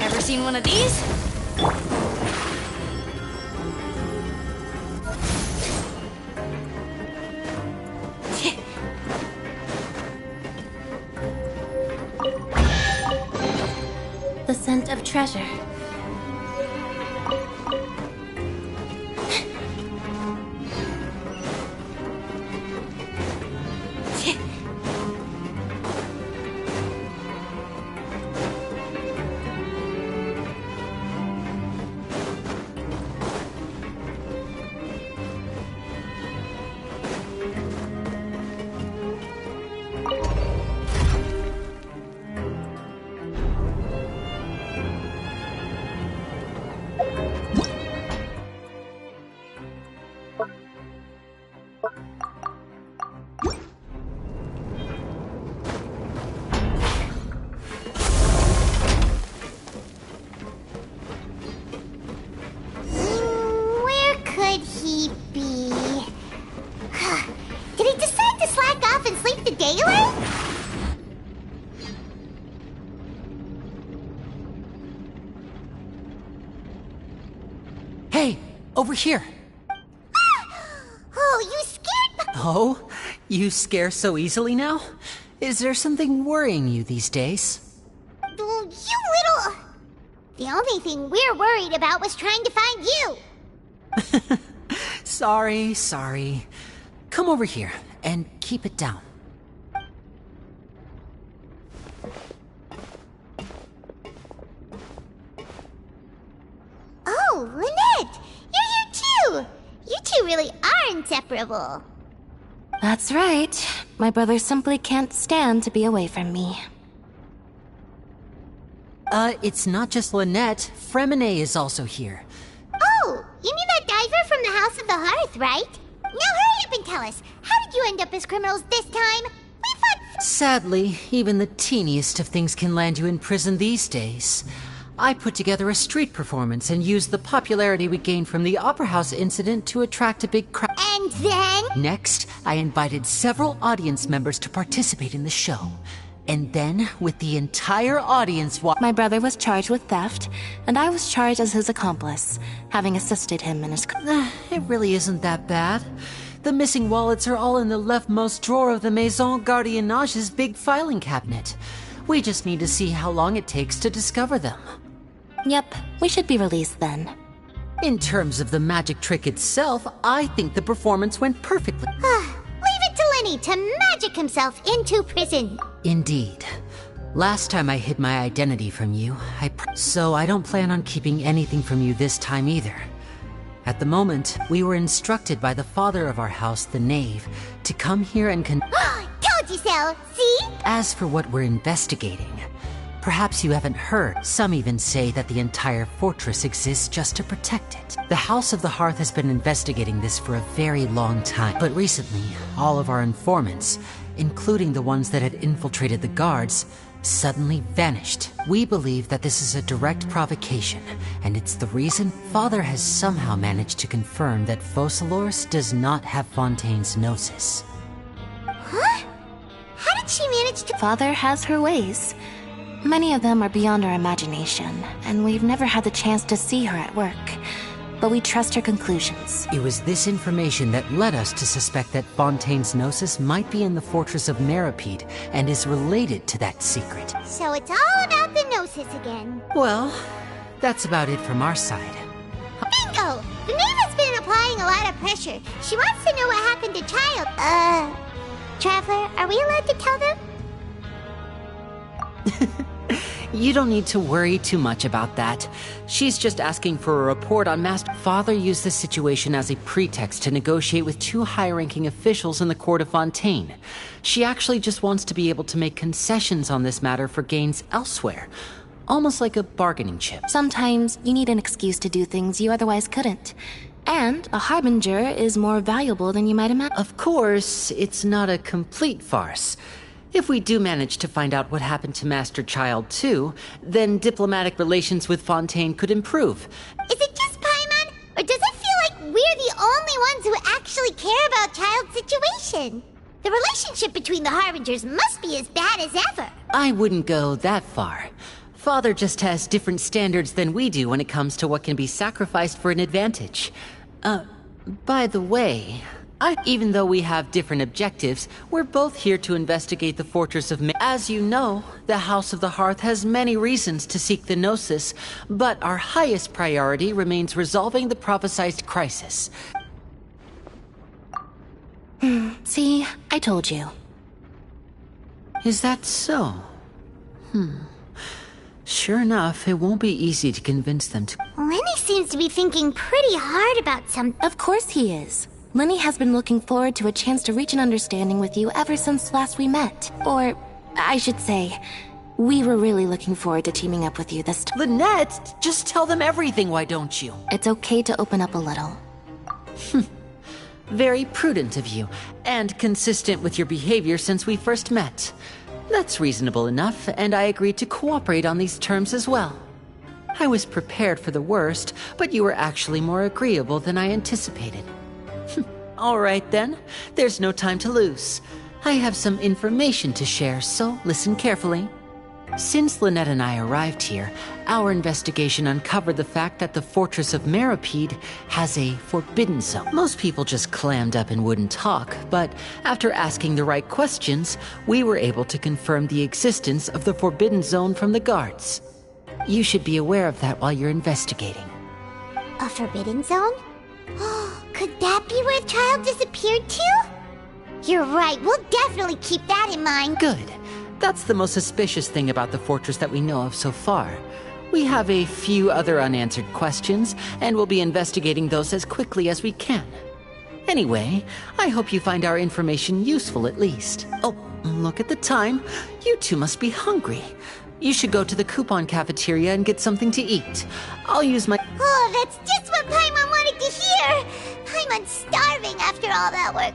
Ever seen one of these? The scent of treasure. Where could he be? Did he decide to slack off and sleep the day away? Hey, over here. Oh, you scared me. Oh, you scare so easily now? Is there something worrying you these days? You little... The only thing we're worried about was trying to find you. Sorry. Come over here and keep it down. Oh, Lynette! You're here too! You two really are inseparable. That's right. My brother simply can't stand to be away from me. It's not just Lynette. Fremine is also here. Oh, you mean that diver from the House of the Hearth, right? Now hurry up and tell us, how did you end up as criminals this time? We fought... Sadly, even the teeniest of things can land you in prison these days. I put together a street performance and used the popularity we gained from the Opera House incident to attract a big crowd. And then? Next, I invited several audience members to participate in the show. And then, with the entire audience My brother was charged with theft, and I was charged as his accomplice, having assisted him in his... It really isn't that bad. The missing wallets are all in the leftmost drawer of the Maison Gardiennage's big filing cabinet. We just need to see how long it takes to discover them. Yep, we should be released then. In terms of the magic trick itself, I think the performance went perfectly. Leave it to Lenny to magic himself into prison. Indeed. Last time I hid my identity from you, so I don't plan on keeping anything from you this time either. At the moment, we were instructed by the father of our house, the Knave, to come here and Told you so, see? As for what we're investigating, perhaps you haven't heard. Some even say that the entire fortress exists just to protect it. The House of the Hearth has been investigating this for a very long time. But recently, all of our informants, including the ones that had infiltrated the guards, suddenly vanished. We believe that this is a direct provocation, and it's the reason Father has somehow managed to confirm that Focalors does not have Fontaine's Gnosis. Huh? How did she manage to... Father has her ways. Many of them are beyond our imagination, and we've never had the chance to see her at work. But we trust her conclusions. It was this information that led us to suspect that Fontaine's Gnosis might be in the fortress of Meripede and is related to that secret. So it's all about the Gnosis again. Well, that's about it from our side. Bingo! The Knave has been applying a lot of pressure. She wants to know what happened to Child. Traveler, are we allowed to tell them? You don't need to worry too much about that. She's just asking for a report on Master. Father used this situation as a pretext to negotiate with two high-ranking officials in the court of Fontaine. She actually just wants to be able to make concessions on this matter for gains elsewhere. Almost like a bargaining chip. Sometimes you need an excuse to do things you otherwise couldn't. And a harbinger is more valuable than you might imagine. Of course, it's not a complete farce. If we do manage to find out what happened to Master Child too, then diplomatic relations with Fontaine could improve. Is it just Paimon, or does it feel like we're the only ones who actually care about Child's situation? The relationship between the Harbingers must be as bad as ever. I wouldn't go that far. Father just has different standards than we do when it comes to what can be sacrificed for an advantage. By the way, even though we have different objectives, we're both here to investigate the Fortress of As you know, the House of the Hearth has many reasons to seek the Gnosis, but our highest priority remains resolving the prophesized crisis. See, I told you. Is that so? Sure enough, it won't be easy to convince them to... Lenny seems to be thinking pretty hard about something. Of course he is. Lenny has been looking forward to a chance to reach an understanding with you ever since last we met. Or, I should say, we were really looking forward to teaming up with you this time. Lynette, just tell them everything, why don't you? It's okay to open up a little. Very prudent of you, and consistent with your behavior since we first met. That's reasonable enough, and I agreed to cooperate on these terms as well. I was prepared for the worst, but you were actually more agreeable than I anticipated. All right then, there's no time to lose. I have some information to share, so listen carefully. Since Lynette and I arrived here, our investigation uncovered the fact that the Fortress of Meripede has a forbidden zone. Most people just clammed up and wouldn't talk, but after asking the right questions, we were able to confirm the existence of the forbidden zone from the guards. You should be aware of that while you're investigating. A forbidden zone? Could that be where the child disappeared to? You're right, we'll definitely keep that in mind. Good. That's the most suspicious thing about the fortress that we know of so far. We have a few other unanswered questions, and we'll be investigating those as quickly as we can. Anyway, I hope you find our information useful at least. Oh, look at the time. You two must be hungry. You should go to the coupon cafeteria and get something to eat. I'll use my... Oh, that's just what Paimon wanted to hear! Paimon's starving after all that work.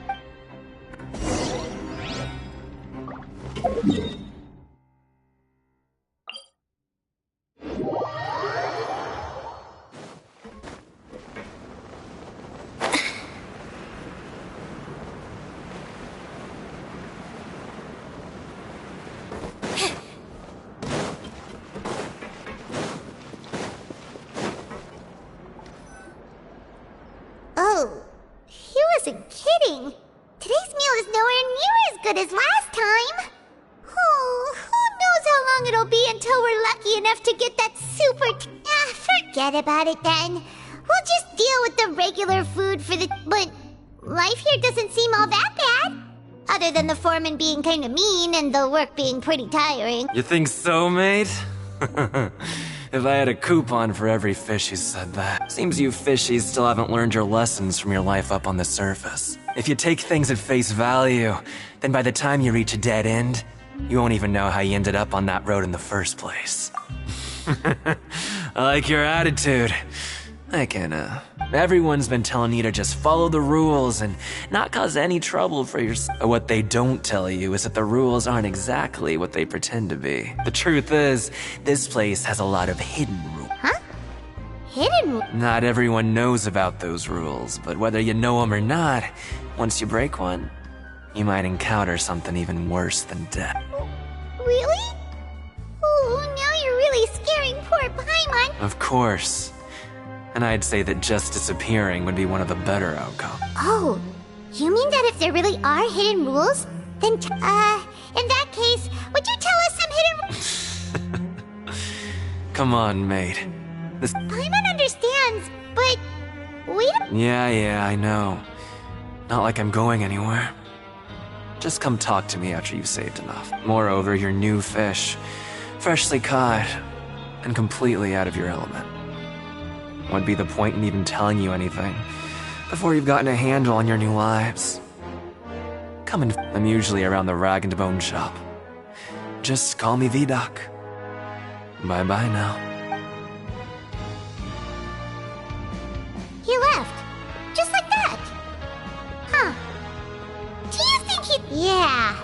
Oh, he wasn't kidding. Today's meal is nowhere near as good as last time. Oh, who knows how long it'll be until we're lucky enough to get that super... forget about it then. We'll just deal with the regular food for the... But life here doesn't seem all that bad. Other than the foreman being kinda mean and the work being pretty tiring. You think so, mate? If I had a coupon for every fish who said that. Seems you fishies still haven't learned your lessons from your life up on the surface. If you take things at face value, then by the time you reach a dead end, you won't even know how you ended up on that road in the first place. I like your attitude. Everyone's been telling you to just follow the rules and not cause any trouble for yourself. What they don't tell you is that the rules aren't exactly what they pretend to be. The truth is, this place has a lot of hidden rules. Huh? Hidden rules? Not everyone knows about those rules, but whether you know them or not, once you break one, you might encounter something even worse than death. Really? Oh, now you're really scaring poor Paimon. Of course. And I'd say that just disappearing would be one of the better outcomes. Oh, you mean that if there really are hidden rules, then in that case, would you tell us some hidden rules? Come on, mate. Paimon understands, but we don't... Yeah, I know. Not like I'm going anywhere. Just come talk to me after you've saved enough. Moreover, you're new fish, freshly caught, and completely out of your element. What'd be the point in even telling you anything before you've gotten a handle on your new lives? I'm usually around the Rag and Bone shop. Just call me Vidoc. Bye-bye now. He left. Just like that. Huh. Do you think he... Yeah.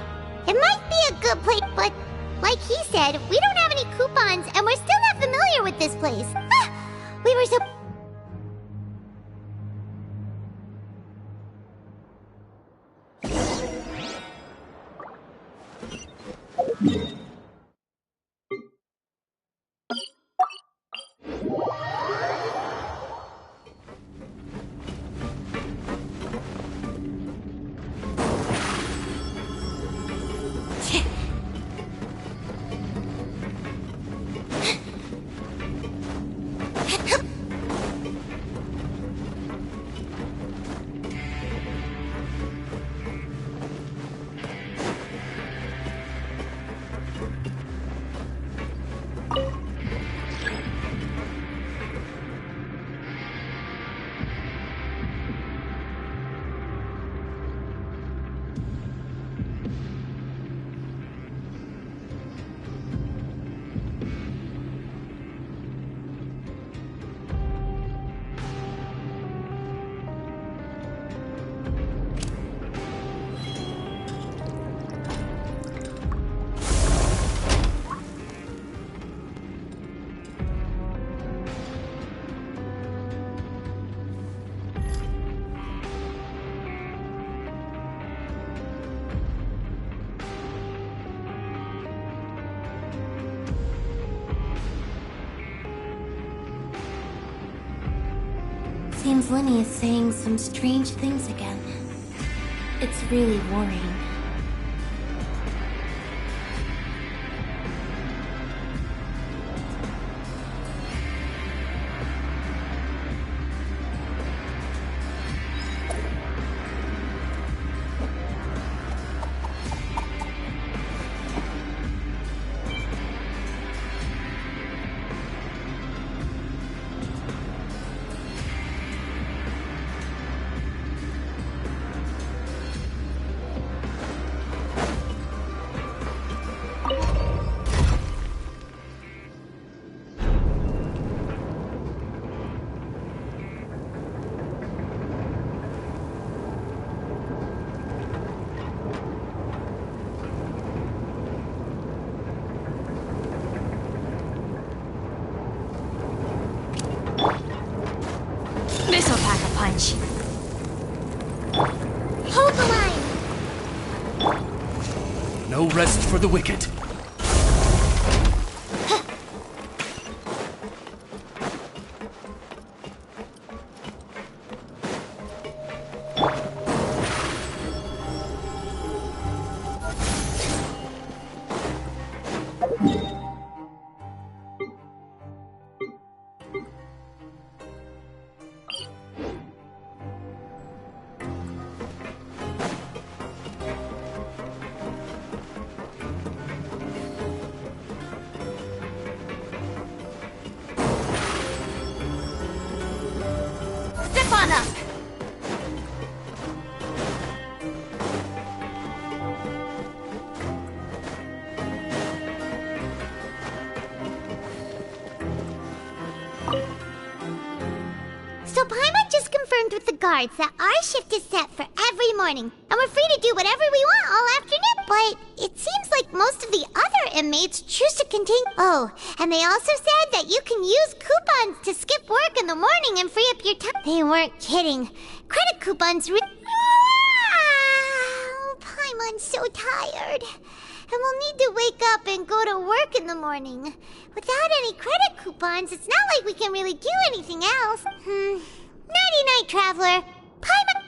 It might be a good place, but like he said, we don't have any coupons and we're still not familiar with this place. We were so... Seems Lenny is saying some strange things again. It's really worrying. This'll pack a punch. Hold the line! No rest for the wicked. Step on up! So Paimon just confirmed with the guards that our shift is set for every morning, and we're free to do whatever we want all afternoon. But it seems like most of the other inmates choose to continue. Oh, and they also said that you can use coupons to skip work in the morning and free up your time. They weren't kidding. Credit coupons Paimon's so tired. And we'll need to wake up and go to work in the morning. Without any credit coupons, it's not like we can really do anything else. Nighty-night, traveler. Paimon...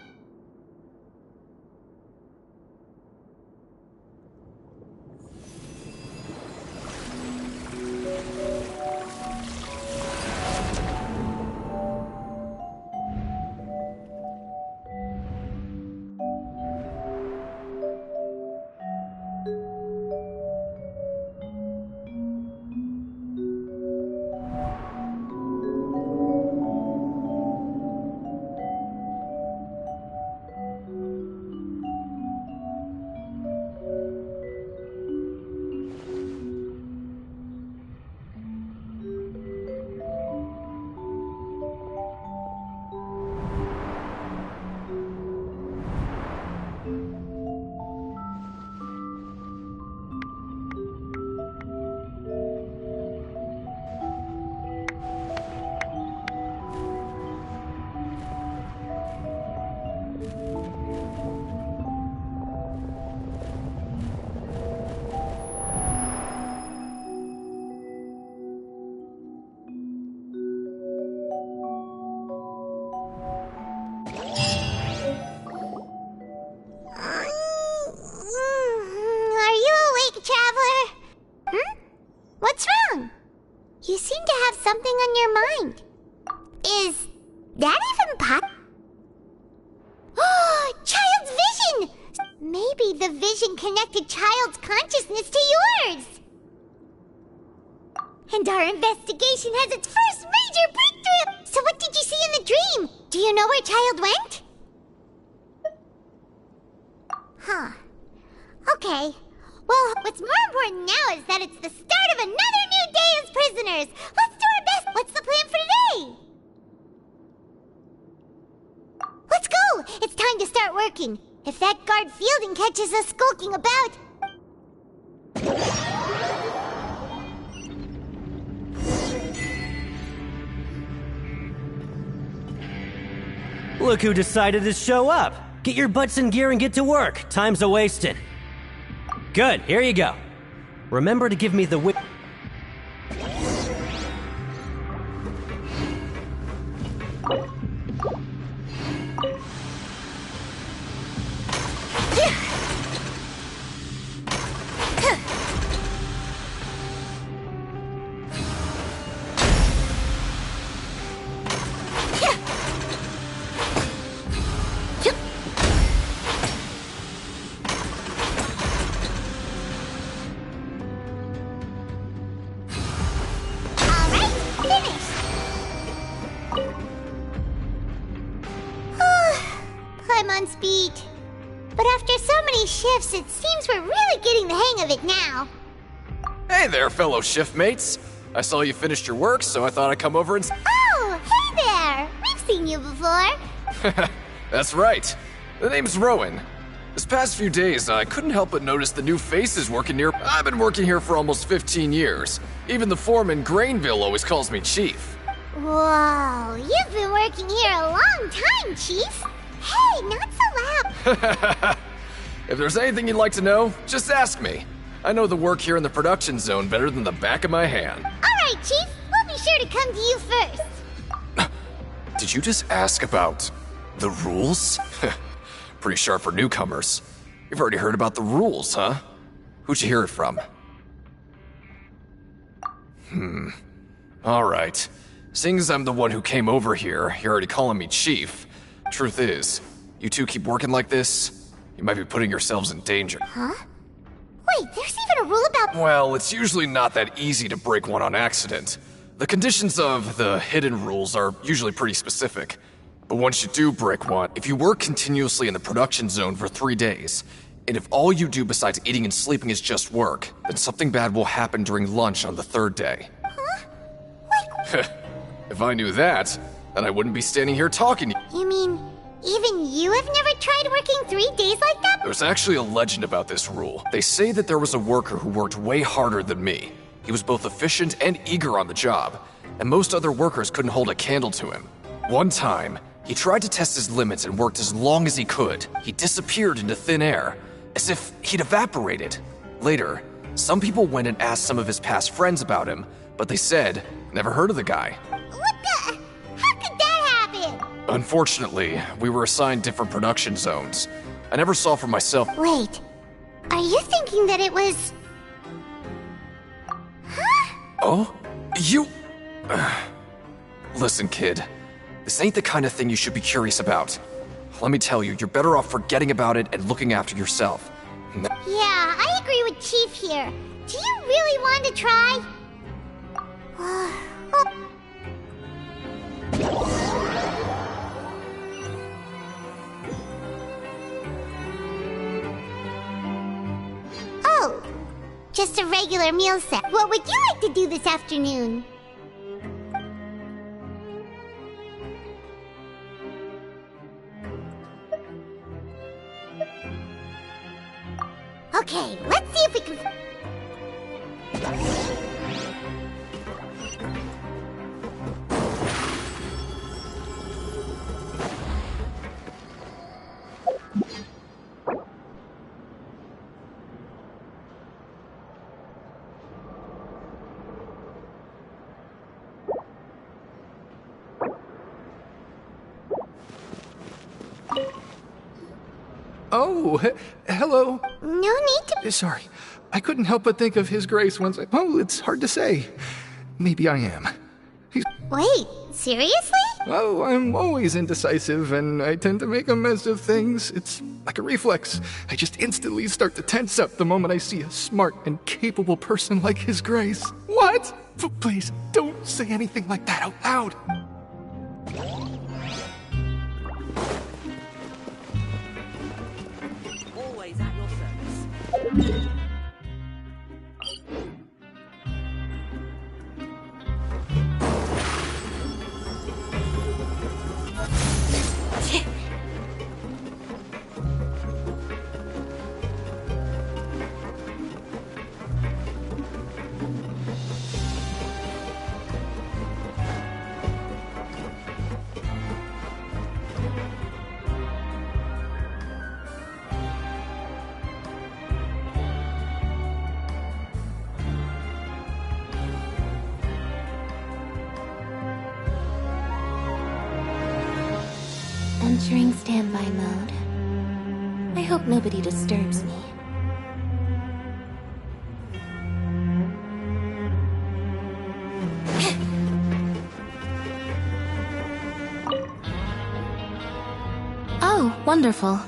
What's wrong? You seem to have something on your mind. Is that even Oh, Child's vision! Maybe the vision connected Child's consciousness to yours. And our investigation has its first major breakthrough! So what did you see in the dream? Do you know where Child went? Huh. Okay. Well, what's more important now is that it's the start of another new day as prisoners. Let's do our best. What's the plan for today? Let's go! It's time to start working. If that guard Fielding catches us skulking about... Look who decided to show up. Get your butts in gear and get to work. Time's a-wasting. Good, here you go. Remember to give me the whip. finished. Paimon's beat. But after so many shifts, it seems we're really getting the hang of it now. Hey there, fellow shift mates. I saw you finished your work, so I thought I'd come over and... Oh, hey there! We've seen you before. That's right. The name's Rowan. This past few days, I couldn't help but notice the new faces working here. I've been working here for almost 15 years. Even the foreman, Grainville, always calls me Chief. Whoa, you've been working here a long time, Chief. Hey, not so loud. If there's anything you'd like to know, just ask me. I know the work here in the production zone better than the back of my hand. All right, Chief. We'll be sure to come to you first. Did you just ask about the rules? Pretty sharp for newcomers. You've already heard about the rules, huh? Who'd you hear it from? Alright. Seeing as I'm the one who came over here, you're already calling me Chief. Truth is, you two keep working like this, you might be putting yourselves in danger. Huh? Wait, there's even a rule about— Well, it's usually not that easy to break one on accident. The conditions of the hidden rules are usually pretty specific. But once you do break one, if you work continuously in the production zone for 3 days, and if all you do besides eating and sleeping is just work, then something bad will happen during lunch on the 3rd day. Huh? If I knew that, then I wouldn't be standing here talking to you. You mean, even you have never tried working 3 days like that? There's actually a legend about this rule. They say that there was a worker who worked way harder than me. He was both efficient and eager on the job, and most other workers couldn't hold a candle to him. One time, he tried to test his limits and worked as long as he could. He disappeared into thin air, as if he'd evaporated. Later, some people went and asked some of his past friends about him, but they said, never heard of the guy. What the? How could that happen? Unfortunately, we were assigned different production zones. I never saw for myself. Wait, are you thinking that it was— Huh? Oh? You... Listen, kid. This ain't the kind of thing you should be curious about. Let me tell you, you're better off forgetting about it and looking after yourself. Yeah, I agree with Chief here. Do you really want to try? Oh, just a regular meal set. What would you like to do this afternoon? Okay, let's see if we can— Oh, hello. No need to— Sorry, I couldn't help but think of His Grace once. Oh, it's hard to say. Maybe I am. Wait, seriously? Oh, I'm always indecisive, and I tend to make a mess of things. It's like a reflex. I just instantly start to tense up the moment I see a smart and capable person like His Grace. What? Please, don't say anything like that out loud. Always at your service. Entering standby mode. I hope nobody disturbs me. Oh, wonderful.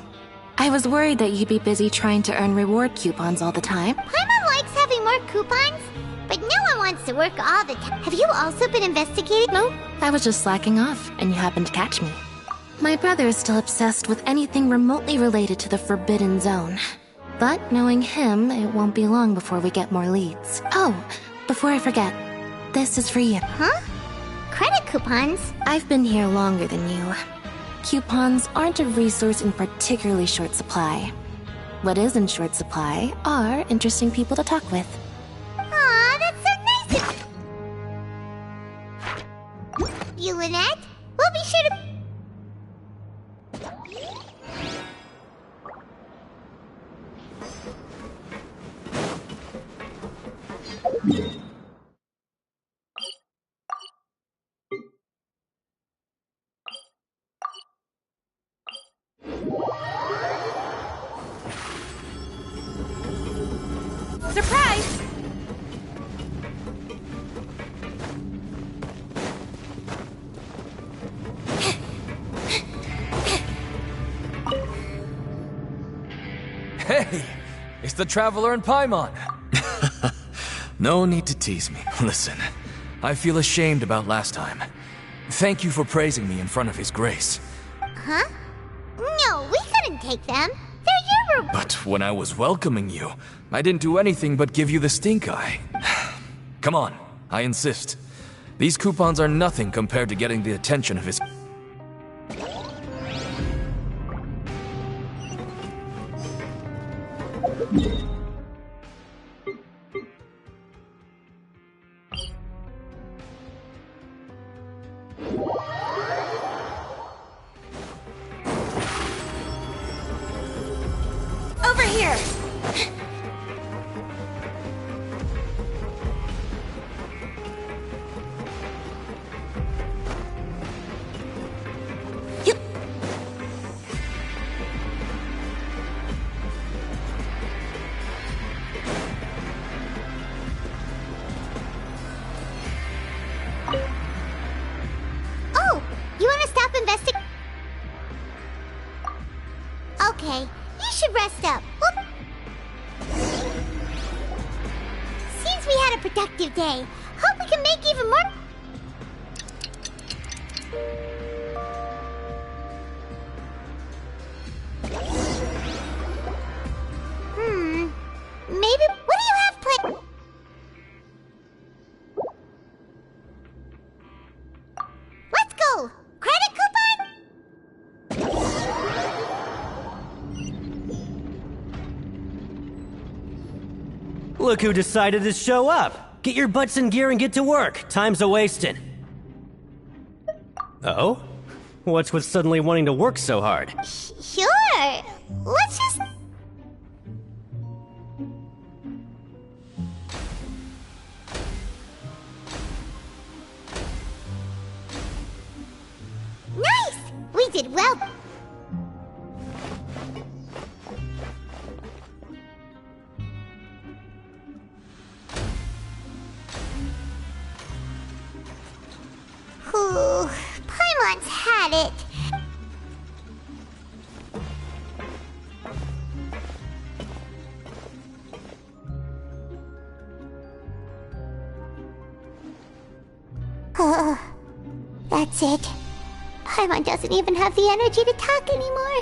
I was worried that you'd be busy trying to earn reward coupons all the time. Paimon likes having more coupons, but no one wants wants to work all the time. Have you also been investigating? No, I was just slacking off, and you happened to catch me. My brother is still obsessed with anything remotely related to the Forbidden Zone. But knowing him, it won't be long before we get more leads. Oh, before I forget, this is for you. Huh? Credit coupons? I've been here longer than you. Coupons aren't a resource in particularly short supply. What is in short supply are interesting people to talk with. Aw, that's so nice of you, Lynette. We'll be sure to... Surprise! Hey! It's the Traveler and Paimon! No need to tease me. Listen, I feel ashamed about last time. Thank you for praising me in front of His Grace. Huh? No, we couldn't take them. They're your... But when I was welcoming you, I didn't do anything but give you the stink eye. Come on, I insist. These coupons are nothing compared to getting the attention of His... Over here! Oh, you want to stop investigating? Okay, you should rest up. Seems we had a productive day. Hope we can make even more... Maybe... What do you have planned? Let's go! Credit coupon? Look who decided to show up! Get your butts in gear and get to work. Time's a-wasting. Oh? What's with suddenly wanting to work so hard? Sure. Let's just... Nice! We did well. Ooh, Paimon's had it. That's it. Paimon doesn't even have the energy to talk anymore.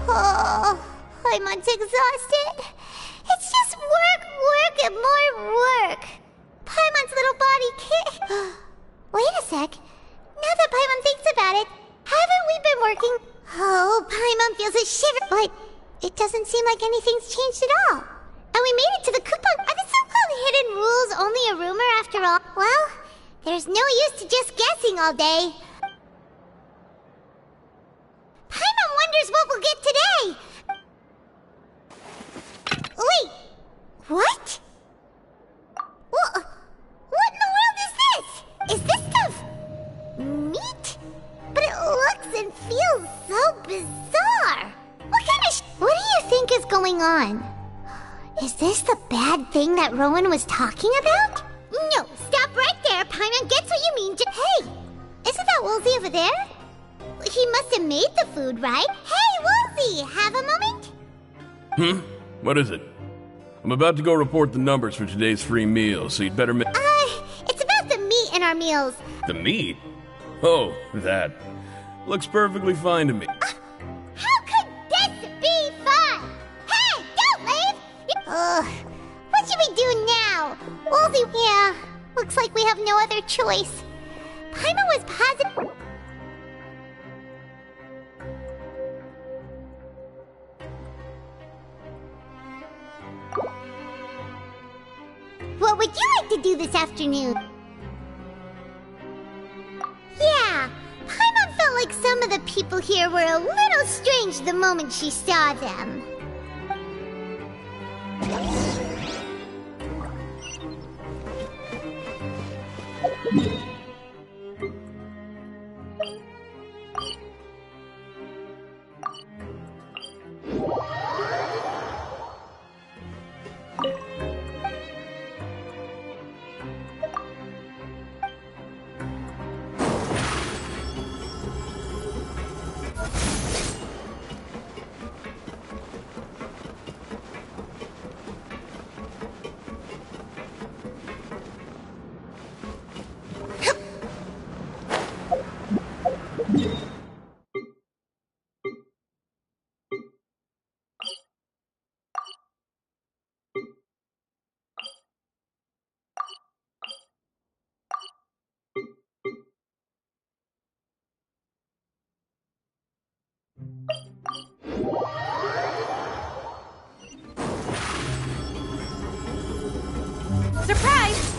Oh, Paimon's exhausted. It's just work, and more work. Paimon's little body can't... Wait a sec. Now that Paimon thinks about it, haven't we been working? Oh, Paimon feels a shiver, but it doesn't seem like anything's changed at all. And we made it to the coupon. Are the so-called hidden rules only a rumor after all? Well, there's no use to just guessing all day. Paimon wonders what we'll get today. Wait, what? What in the world is this? Is this stuff meat? But it looks and feels so bizarre. What kind of what do you think is going on? Is this the bad thing that Rowan was talking about? No, stop right there, Paimon. gets what you mean. Hey, isn't that Woolsey over there? He must have made the food, right? Hey, Woolsey, have a moment? What is it? I'm about to go report the numbers for today's free meal, so you'd better It's about the meat in our meals. The meat? Oh, that. Looks perfectly fine to me. How could this be fun? Hey, don't leave! What should we do now? Woolsey, yeah, looks like we have no other choice. Paimon was positive. What would you like to do this afternoon? Yeah, Paimon felt like some of the people here were a little strange the moment she saw them. Surprise!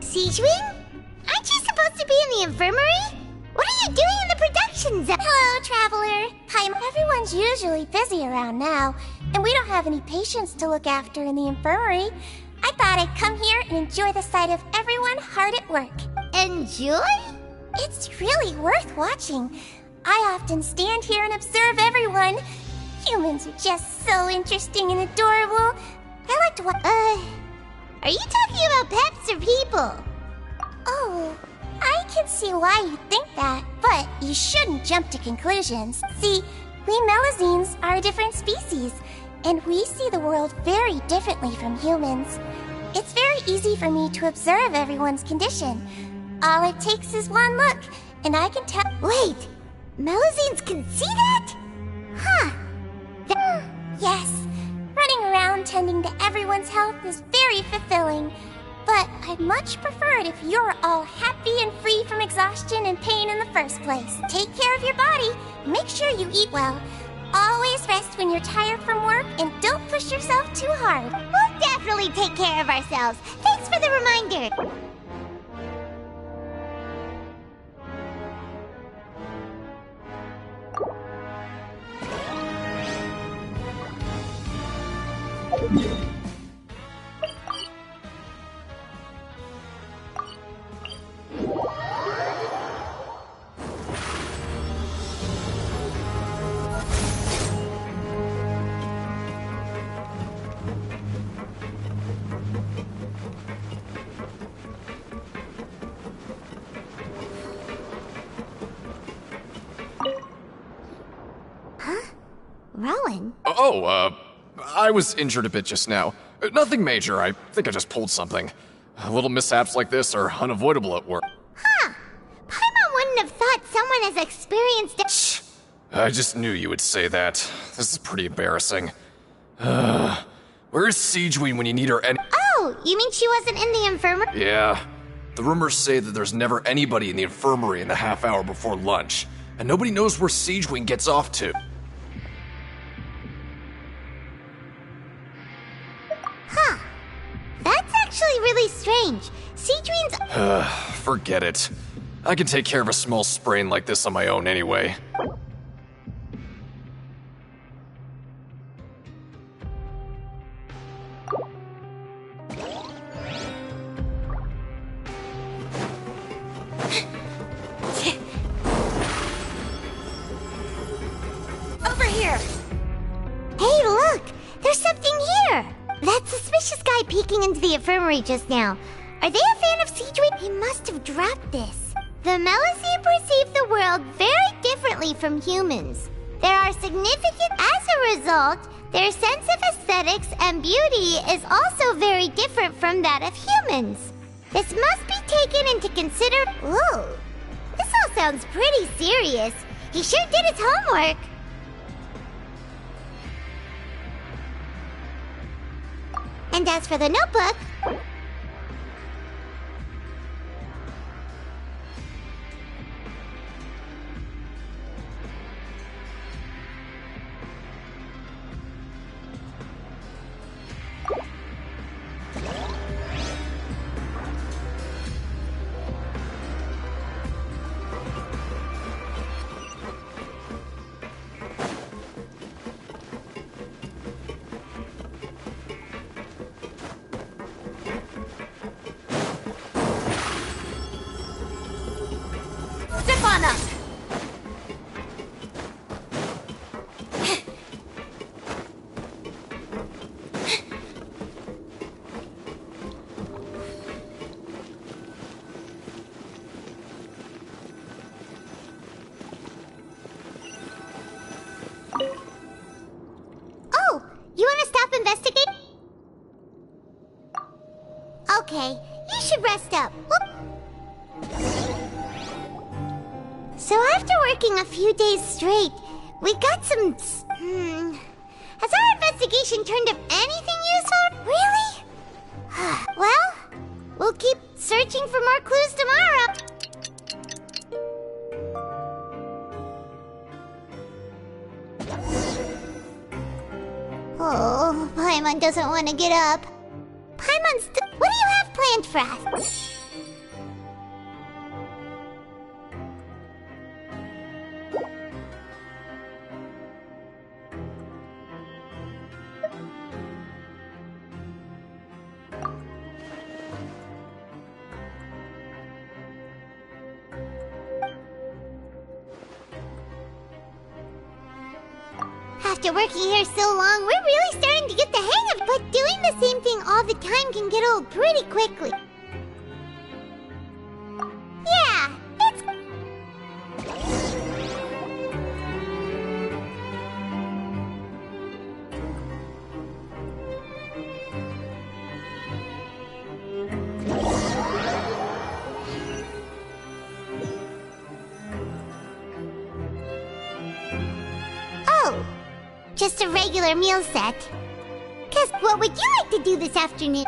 Siegewing? Aren't you supposed to be in the infirmary? What are you doing in the production zone? Hello, Traveler. Everyone's usually busy around now, and we don't have any patients to look after in the infirmary. I thought I'd come here and enjoy the sight of everyone hard at work. Enjoy? It's really worth watching. I often stand here and observe everyone. Humans are just so interesting and adorable. I like to watch. Are you talking about pets or people? Oh, I can see why you think that, but you shouldn't jump to conclusions. See, we Melazines are a different species, and we see the world very differently from humans. It's very easy for me to observe everyone's condition. All it takes is one look, and I can tell— Wait, Melazines can see that? Huh. Yes, running around tending to everyone's health is very fulfilling. But I'd much prefer it if you're all happy and free from exhaustion and pain in the first place. Take care of your body, make sure you eat well. Always rest when you're tired from work, and don't push yourself too hard. We'll definitely take care of ourselves. Thanks for the reminder. Rowan? I was injured a bit just now. Nothing major, I think I just pulled something. Little mishaps like this are unavoidable at work. Huh. Paimon wouldn't have thought someone as experienced as— Shh! I just knew you would say that. This is pretty embarrassing. Where is Siegeween when you need her any— Oh, you mean she wasn't in the infirmary? Yeah. The rumors say that there's never anybody in the infirmary in the half hour before lunch, and nobody knows where Siegeween gets off to. Huh. That's actually really strange. Siegeween's— Forget it. I can take care of a small sprain like this on my own anyway. memory just now. Are they a fan of Seedway? He must have dropped this. The Melusine perceive the world very differently from humans. There are significant... As a result, their sense of aesthetics and beauty is also very different from that of humans. This must be taken into consider... Ooh, this all sounds pretty serious. He sure did his homework. And as for the notebook... Step on up! Oh, you want to stop investigating? Okay, you should rest up. Whoop. So after working a few days straight, we got some... Has our investigation turned up anything useful? Really? Well, we'll keep searching for more clues tomorrow. Oh, Paimon doesn't want to get up. Paimon's... What do you have planned for us? After working here so long, we're really starting to get the hang of it. But doing the same thing all the time can get old pretty quickly. Yeah, it's... Oh, just a regular meal set. Cuz, what would you like to do this afternoon?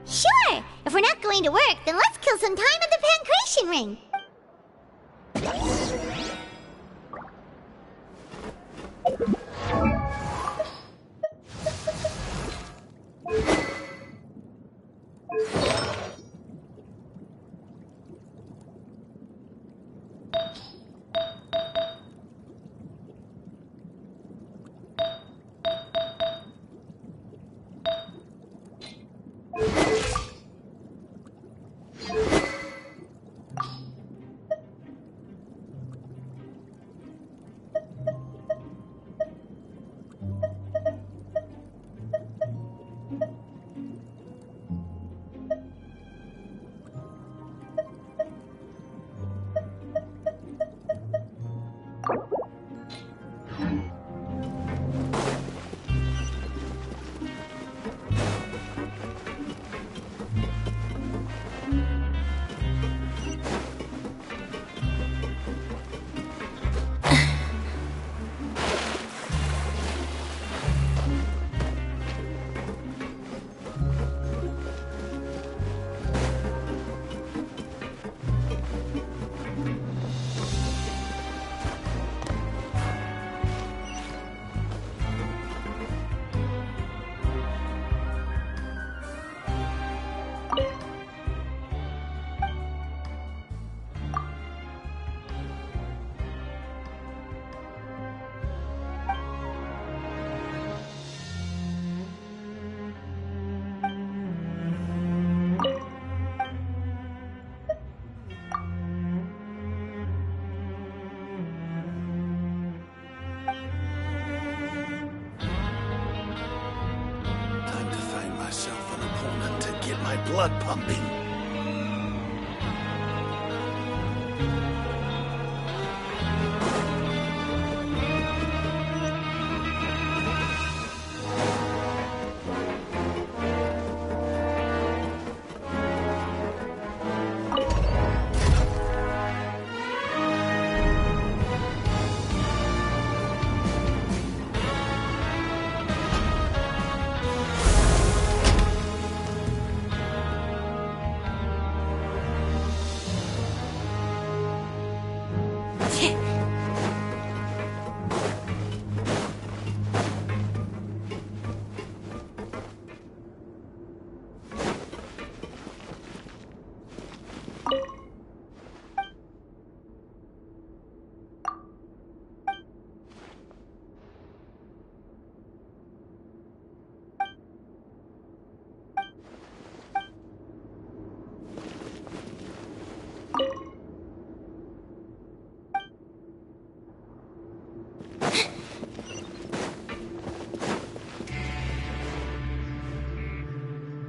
Sure! If we're not going to work, then let's kill some time at the Pancration Ring. my blood pumping.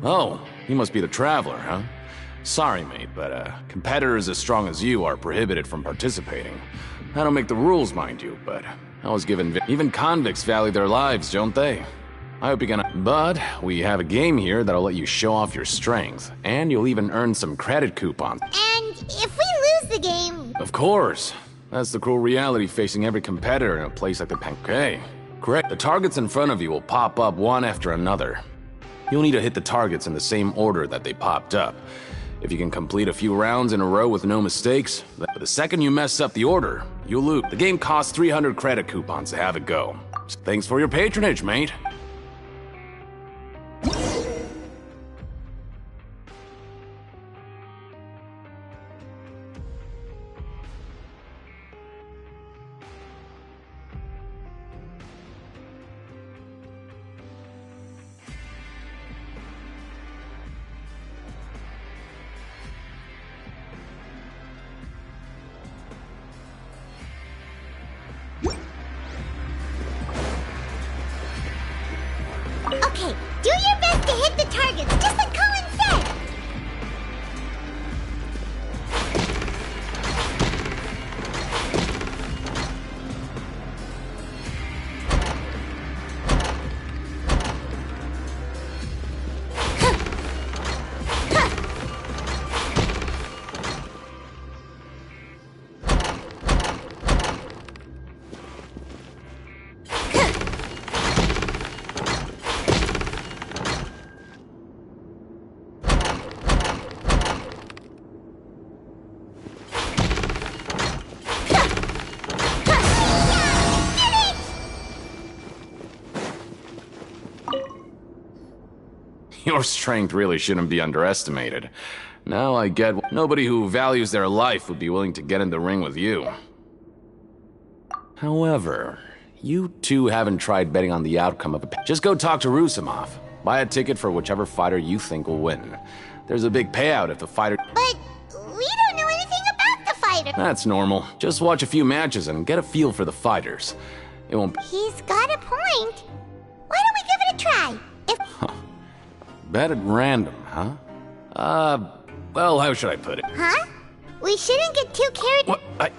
Oh, you must be the Traveler, huh? Sorry, mate, but competitors as strong as you are prohibited from participating. I don't make the rules, mind you, but I was given... Even convicts value their lives, don't they? I hope you're gonna... But we have a game here that'll let you show off your strength, and you'll even earn some credit coupons. And if we lose the game... Of course. That's the cruel reality facing every competitor in a place like the Okay, correct. The targets in front of you will pop up one after another. You'll need to hit the targets in the same order that they popped up. If you can complete a few rounds in a row with no mistakes, but the second you mess up the order, you'll lose. The game costs 300 credit coupons to have it go. Thanks for your patronage, mate. Okay, do your best to hit the targets, just like Colin said! Your strength really shouldn't be underestimated. Now I get nobody who values their life would be willing to get in the ring with you. However, you two haven't tried betting on the outcome of a... Just go talk to Rusimov. Buy a ticket for whichever fighter you think will win. There's a big payout if the fighter... But we don't know anything about the fighter. That's normal. Just watch a few matches and get a feel for the fighters. It won't... He's got a point. Why don't we give it a try? If... Bet at random, huh? Well, how should I put it? Huh? We shouldn't get too carried... What?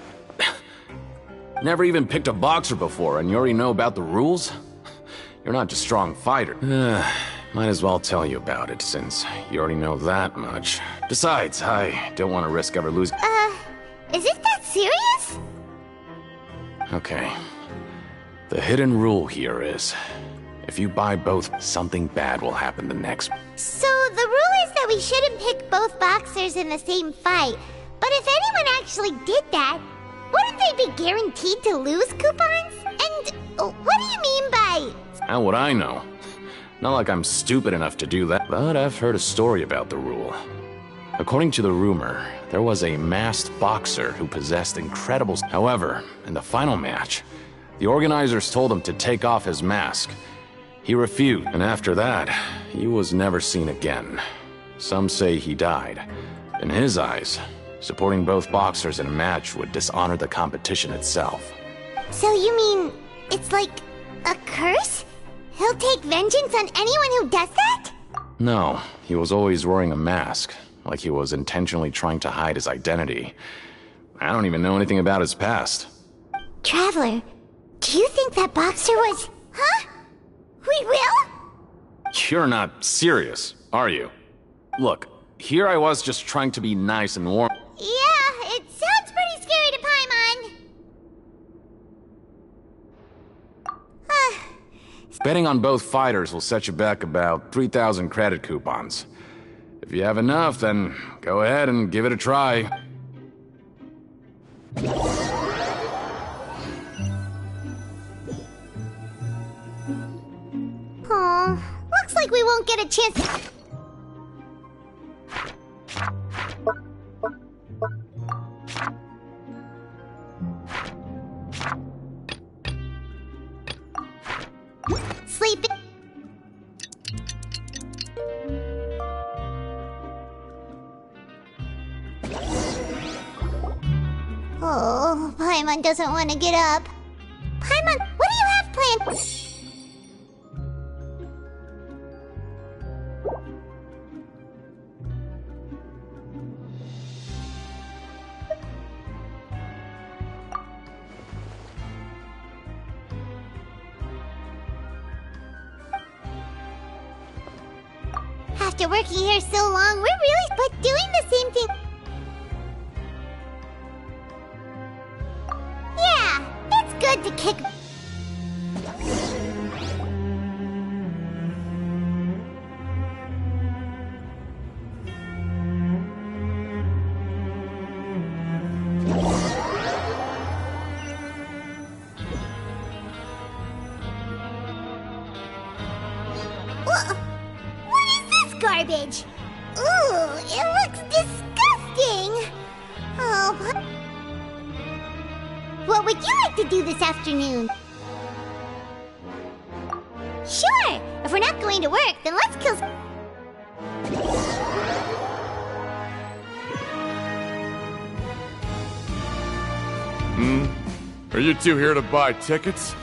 Never even picked a boxer before, and you already know about the rules? You're not a strong fighter. Might as well tell you about it, since you already know that much. Besides, I don't want to risk ever losing... is it that serious? Okay. The hidden rule here is... if you buy both, something bad will happen the next... So the rule is that we shouldn't pick both boxers in the same fight. But if anyone actually did that, wouldn't they be guaranteed to lose coupons? And what do you mean by... How would I know? Not like I'm stupid enough to do that, but I've heard a story about the rule. According to the rumor, there was a masked boxer who possessed incredible... However, in the final match, the organizers told him to take off his mask. He refused, and after that, he was never seen again. Some say he died. In his eyes, supporting both boxers in a match would dishonor the competition itself. So you mean, it's like a curse? He'll take vengeance on anyone who does that? No, he was always wearing a mask, like he was intentionally trying to hide his identity. I don't even know anything about his past. Traveler, do you think that boxer was... Huh? We will? You're not serious, are you? Look, here I was just trying to be nice and warm. Yeah, it sounds pretty scary to Paimon. Betting on both fighters will set you back about 3,000 credit coupons. If you have enough, then go ahead and give it a try. Oh, looks like we won't get a chance. Sleeping. Oh, Paimon doesn't want to get up. Paimon, what do you have planned? After working here so long, we're really but doing the same thing. Yeah, it's good to kick. Garbage. Ooh, it looks disgusting. Oh, what would you like to do this afternoon? Sure. If we're not going to work, then let's kill. Are you two here to buy tickets?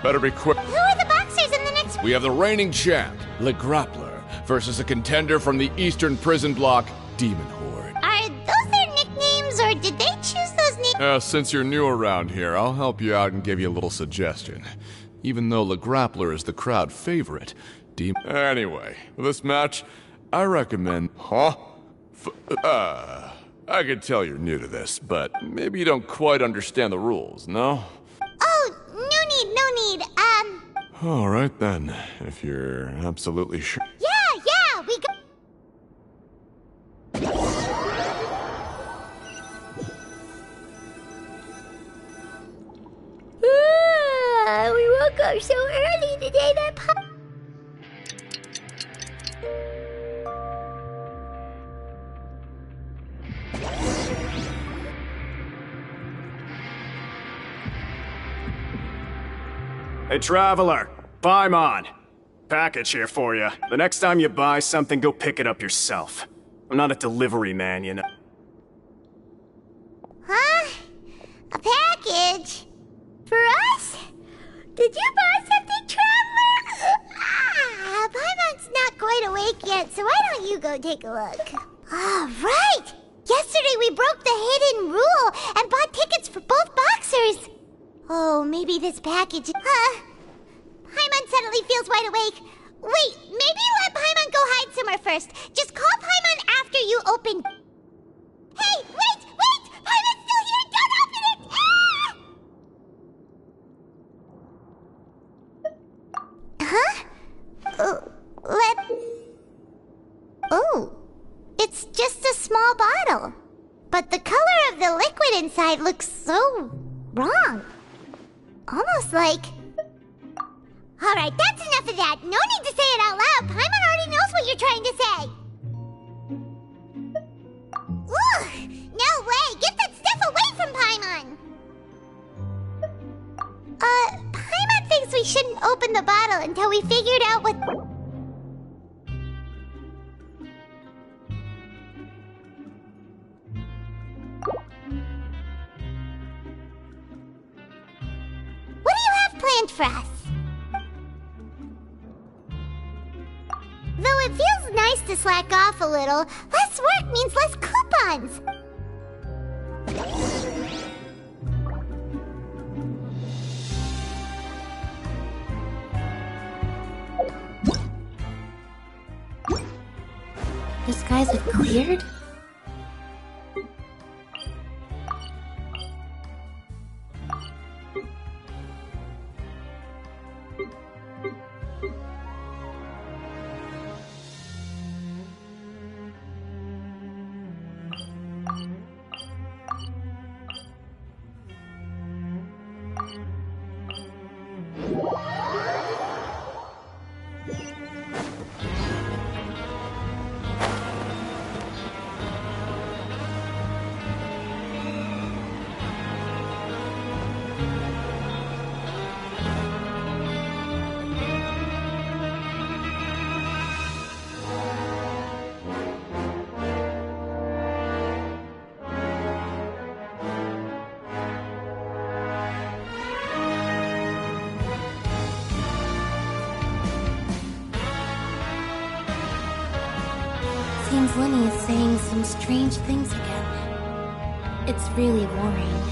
Better be quick. Who are the boxers in the next? We have the reigning champ, Le Grappler, versus a contender from the Eastern Prison Block, Demon Horde. Are those their nicknames, or did they choose those names? Since you're new around here, I'll help you out and give you a little suggestion. Even though Le Grappler is the crowd favorite, Anyway, for this match, I recommend... Huh? I can tell you're new to this, but maybe you don't quite understand the rules, no? Oh, no need. Alright then, if you're absolutely sure. Yeah, we go. We woke up so early today that Hey, Traveler, Paimon. Package here for you. The next time you buy something, go pick it up yourself. I'm not a delivery man, you know. Huh? A package? For us? Did you buy something, Traveler? Paimon's not quite awake yet, so why don't you go take a look? Right! Yesterday we broke the hidden rule and bought tickets for both boxers. Oh, maybe this package... Paimon suddenly feels wide awake. Wait, maybe let Paimon go hide somewhere first. Just call Paimon after you open... Hey, wait! Paimon's still here! Don't open it! Huh? Oh, it's just a small bottle. But the color of the liquid inside looks so wrong. Almost like... Alright, that's enough of that. No need to say it out loud. Paimon already knows what you're trying to say. Ugh! No way! Get that stuff away from Paimon! Paimon thinks we shouldn't open the bottle until we figured out what... What do you have planned for us? Though it feels to slack off a little. Less work means less coupons. The skies have cleared? Seems Lenny is saying some strange things again. It's really worrying.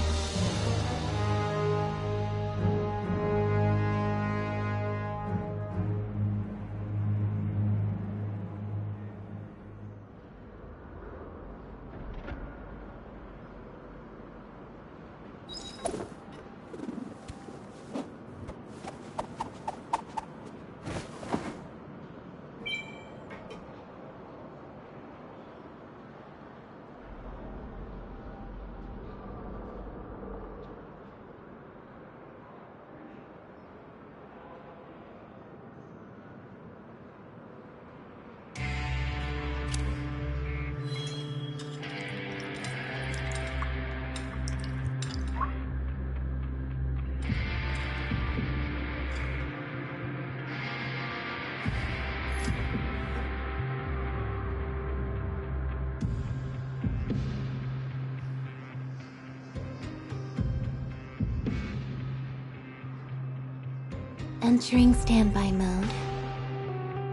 Entering standby mode.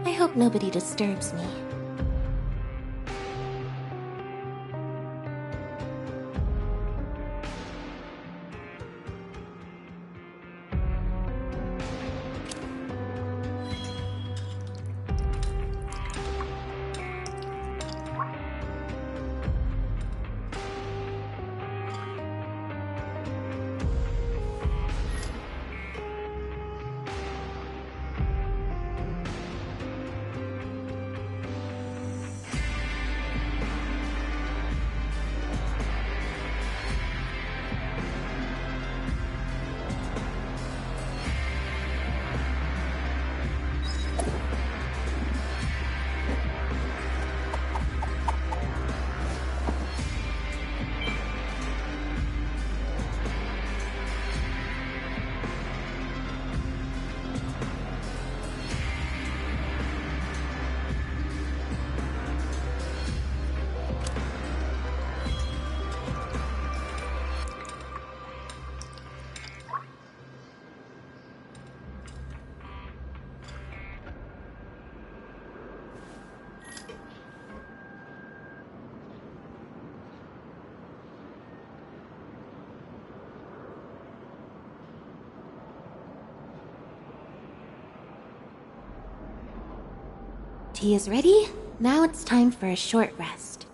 I hope nobody disturbs me. Tea is ready. Now it's time for a short rest.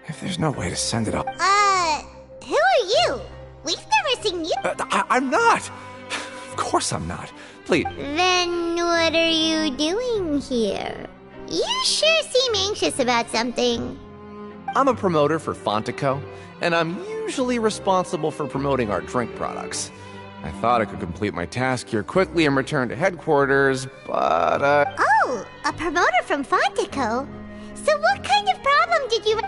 If there's no way to send it up... Who are you? We've never seen you. I'm not! Of course I'm not. Please. Then what are you doing here? You sure seem anxious about something. I'm a promoter for Fontico, and I'm usually responsible for promoting our drink products. I thought I could complete my task here quickly and return to headquarters, but, Oh, a promoter from Fontico? So what kind of problem did you...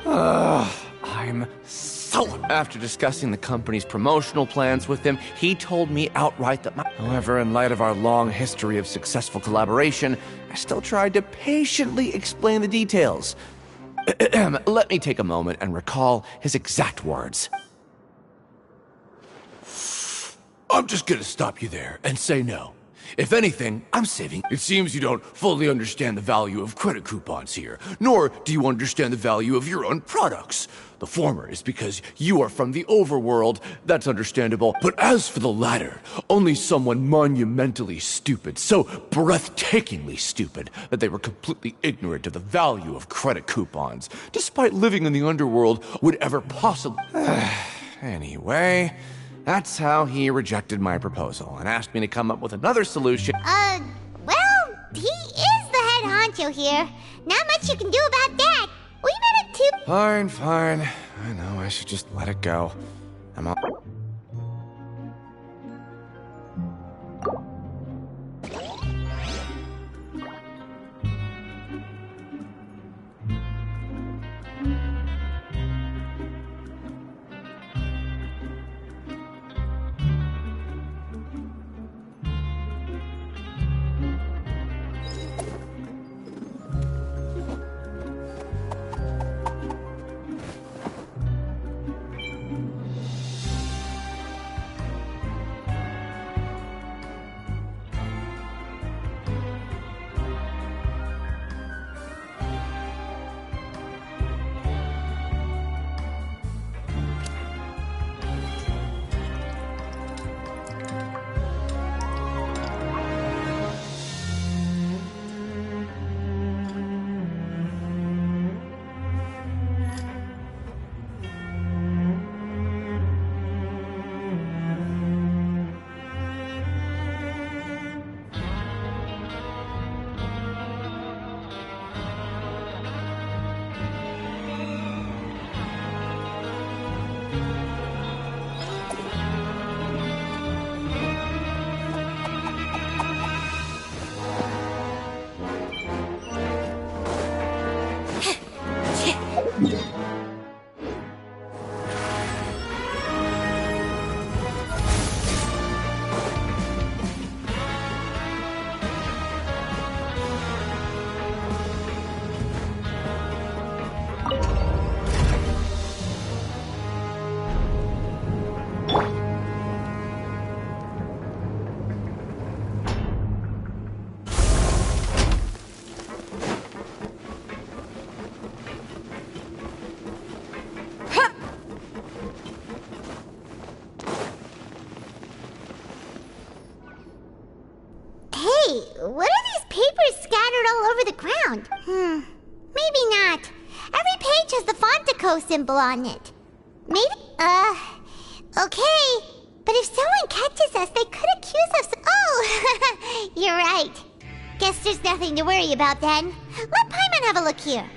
I'm so... After discussing the company's promotional plans with him, he told me outright that my... However, in light of our long history of successful collaboration, I still tried to patiently explain the details. Let me take a moment and recall his exact words. I'm just gonna stop you there and say no. If anything, I'm saving. It seems you don't fully understand the value of credit coupons here, nor do you understand the value of your own products. The former is because you are from the overworld, that's understandable. But as for the latter, only someone monumentally stupid, so breathtakingly stupid, that they were completely ignorant of the value of credit coupons, despite living in the underworld, would ever possibly... Anyway... That's how he rejected my proposal and asked me to come up with another solution. Well, he is the head honcho here. Not much you can do about that. We met at 2... Fine. I know, I should just let it go. I'm all... What are these papers scattered all over the ground? Maybe not. Every page has the Fontico symbol on it. Maybe, okay. But if someone catches us, they could accuse us. Oh, you're right. Guess there's nothing to worry about then. Let Paimon have a look here.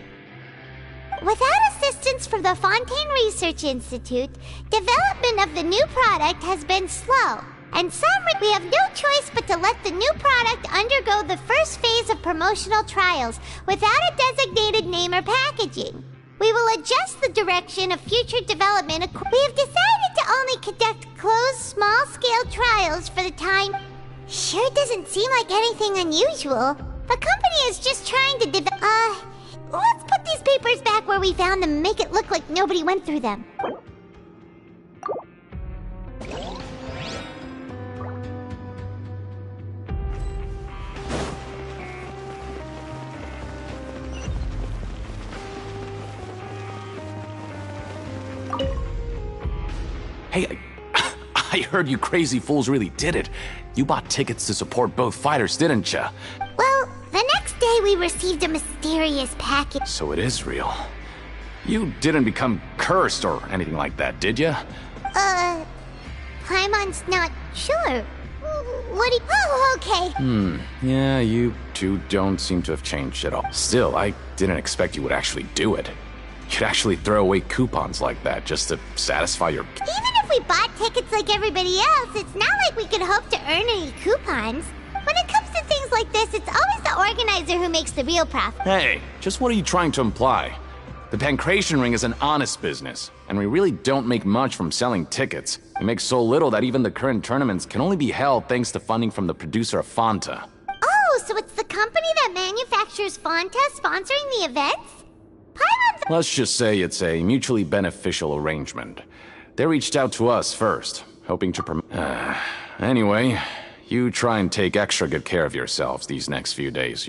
Without assistance from the Fontaine Research Institute, development of the new product has been slow. And we have no choice but to let the new product undergo the first phase of promotional trials without a designated name or packaging. We will adjust the direction of future development. We have decided to only conduct closed, small-scale trials for the time. Sure doesn't seem like anything unusual. The company is just trying to let's put these papers back where we found them and make it look like nobody went through them. Hey, I heard you crazy fools really did it. You bought tickets to support both fighters, didn't ya? Well, the next day we received a mysterious package. So it is real. You didn't become cursed or anything like that, did ya? Paimon's not sure. What do you... Oh, okay. Yeah, you two don't seem to have changed at all. Still, I didn't expect you would actually do it. You'd actually throw away coupons like that just to satisfy your... Even if we bought tickets like everybody else, it's not like we could hope to earn any coupons. When it comes to things like this, it's always the organizer who makes the real profit. Hey, just what are you trying to imply? The Pancration Ring is an honest business, and we really don't make much from selling tickets. We make so little that even the current tournaments can only be held thanks to funding from the producer of Fanta. Oh, so it's the company that manufactures Fanta sponsoring the events? Let's just say it's a mutually beneficial arrangement. They reached out to us first, hoping to promote... Anyway, you try and take extra good care of yourselves these next few days.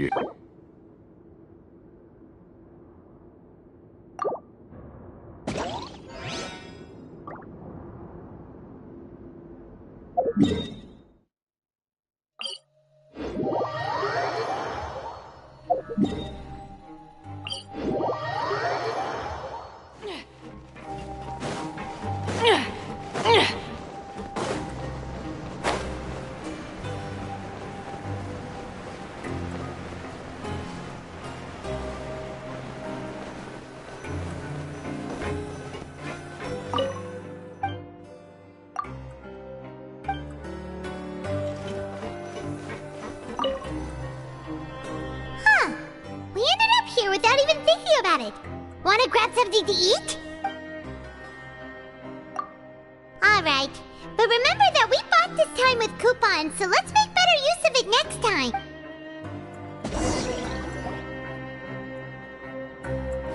Without even thinking about it. Wanna grab something to eat? Alright, but remember that we bought this time with coupons, so let's make better use of it next time.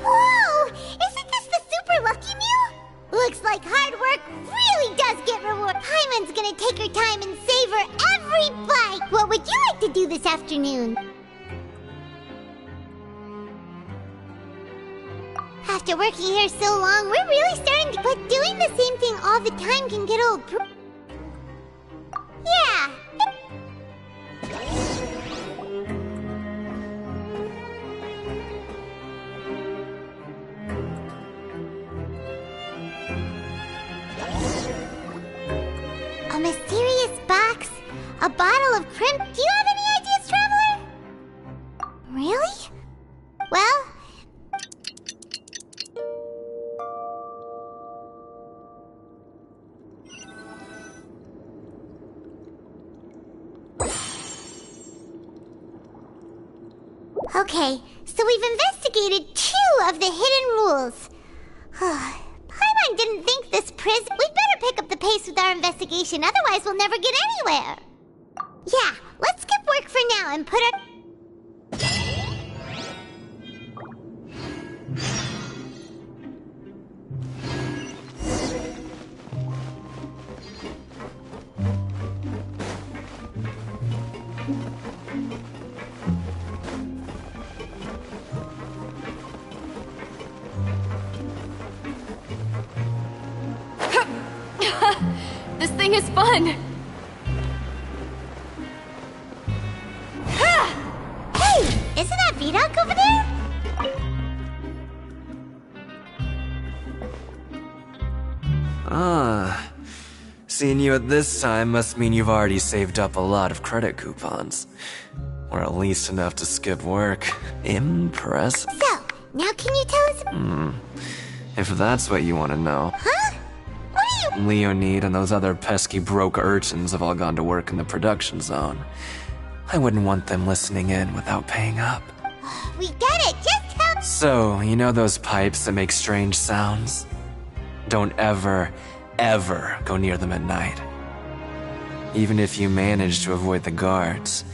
Whoa! Isn't this the super lucky meal? Looks like hard work really does get rewarded. Paimon's gonna take her time and savor every bite. What would you like to do this afternoon? After working here so long, we're really starting to... But doing the same thing all the time can get old. Yeah. A mysterious box. A bottle of crimp. Do you have any ideas, Traveler? Really? Well... Okay, so we've investigated 2 of the hidden rules. Paimon didn't think this prison... We'd better pick up the pace with our investigation, otherwise we'll never get anywhere. Yeah, let's skip work for now and put our... This thing is fun! Hey! Isn't that Vidok over there? Ah. Seeing you at this time must mean you've already saved up a lot of credit coupons. Or at least enough to skip work. Impressive. So, now can you tell us... If that's what you want to know. Huh? What are you... Leonid and those other pesky broke urchins have all gone to work in the production zone. I wouldn't want them listening in without paying up. We get it, just tell... So, you know those pipes that make strange sounds? Don't ever go near them at night. Even if you manage to avoid the guards,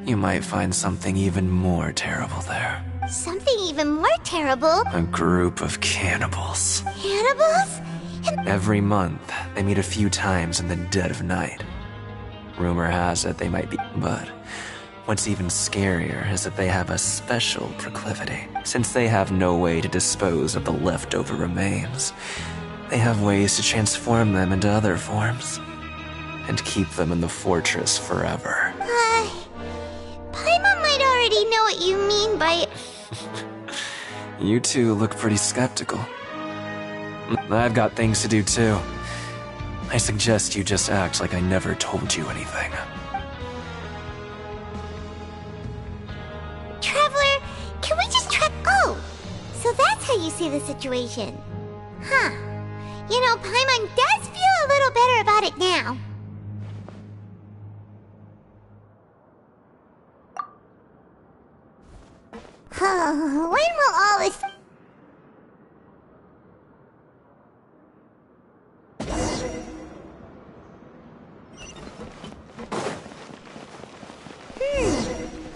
you might find something even more terrible there. Something even more terrible? A group of cannibals. Cannibals? Every month, they meet a few times in the dead of night. Rumor has it they might be, but what's even scarier is that they have a special proclivity. Since they have no way to dispose of the leftover remains, they have ways to transform them into other forms and keep them in the fortress forever. Paimon might already know what you mean by... You two look pretty skeptical. I've got things to do too. I suggest you just act like I never told you anything. Traveler, can we just try? Oh, so that's how you see the situation. Huh. You know, Paimon does feel a little better about it now. When will all this...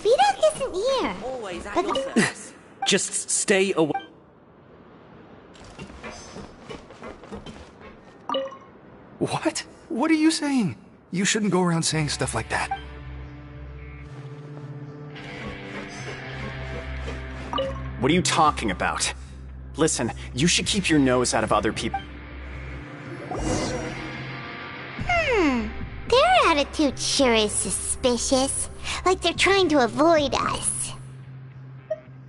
Vidok isn't here. Always at But your service. Just stay away. What? What are you saying? You shouldn't go around saying stuff like that. What are you talking about? Listen, you should keep your nose out of other people. Their attitude sure is suspicious. Like they're trying to avoid us.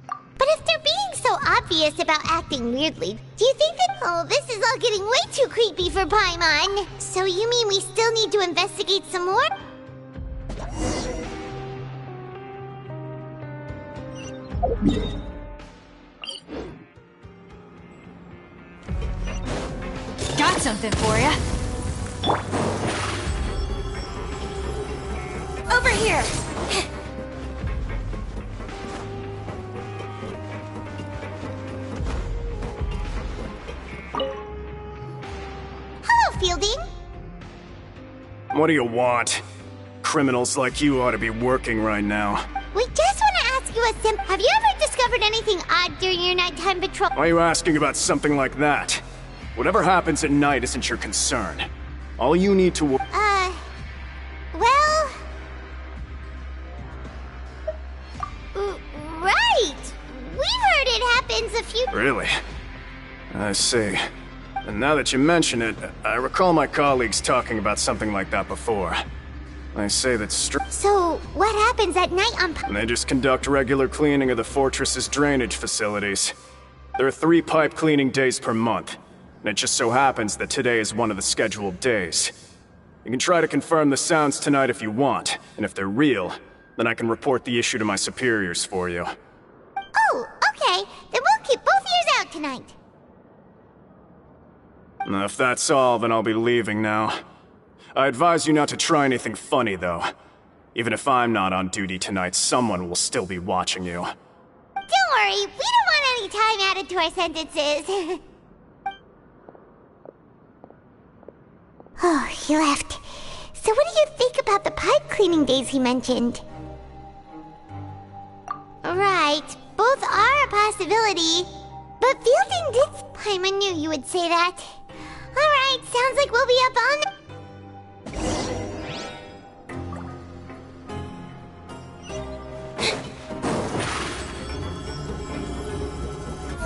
But if they're being so obvious about acting weirdly, do you think that... Oh, this is all getting way too creepy for Paimon. So you mean we still need to investigate some more? Got something for ya. Over here. Hello, Fielding. What do you want? Criminals like you ought to be working right now. We just want to ask you a have you ever discovered anything odd during your nighttime patrol? Why are you asking about something like that? Whatever happens at night isn't your concern. All you need to Well... Right! We've heard it happens a few... Really? I see. And now that you mention it, I recall my colleagues talking about something like that before. They say that So, what happens at night on... They just conduct regular cleaning of the fortress's drainage facilities. There are 3 pipe cleaning days per month, and it just so happens that today is one of the scheduled days. You can try to confirm the sounds tonight if you want, and if they're real, then I can report the issue to my superiors for you. Oh, okay. Then we'll keep both ears out tonight. If that's all, then I'll be leaving now. I advise you not to try anything funny, though. Even if I'm not on duty tonight, someone will still be watching you. Don't worry, we don't want any time added to our sentences. Oh, he left. So what do you think about the pipe cleaning days he mentioned? Right, both are a possibility. But Fielding did... Paimon knew you would say that. Alright, sounds like we'll be up on...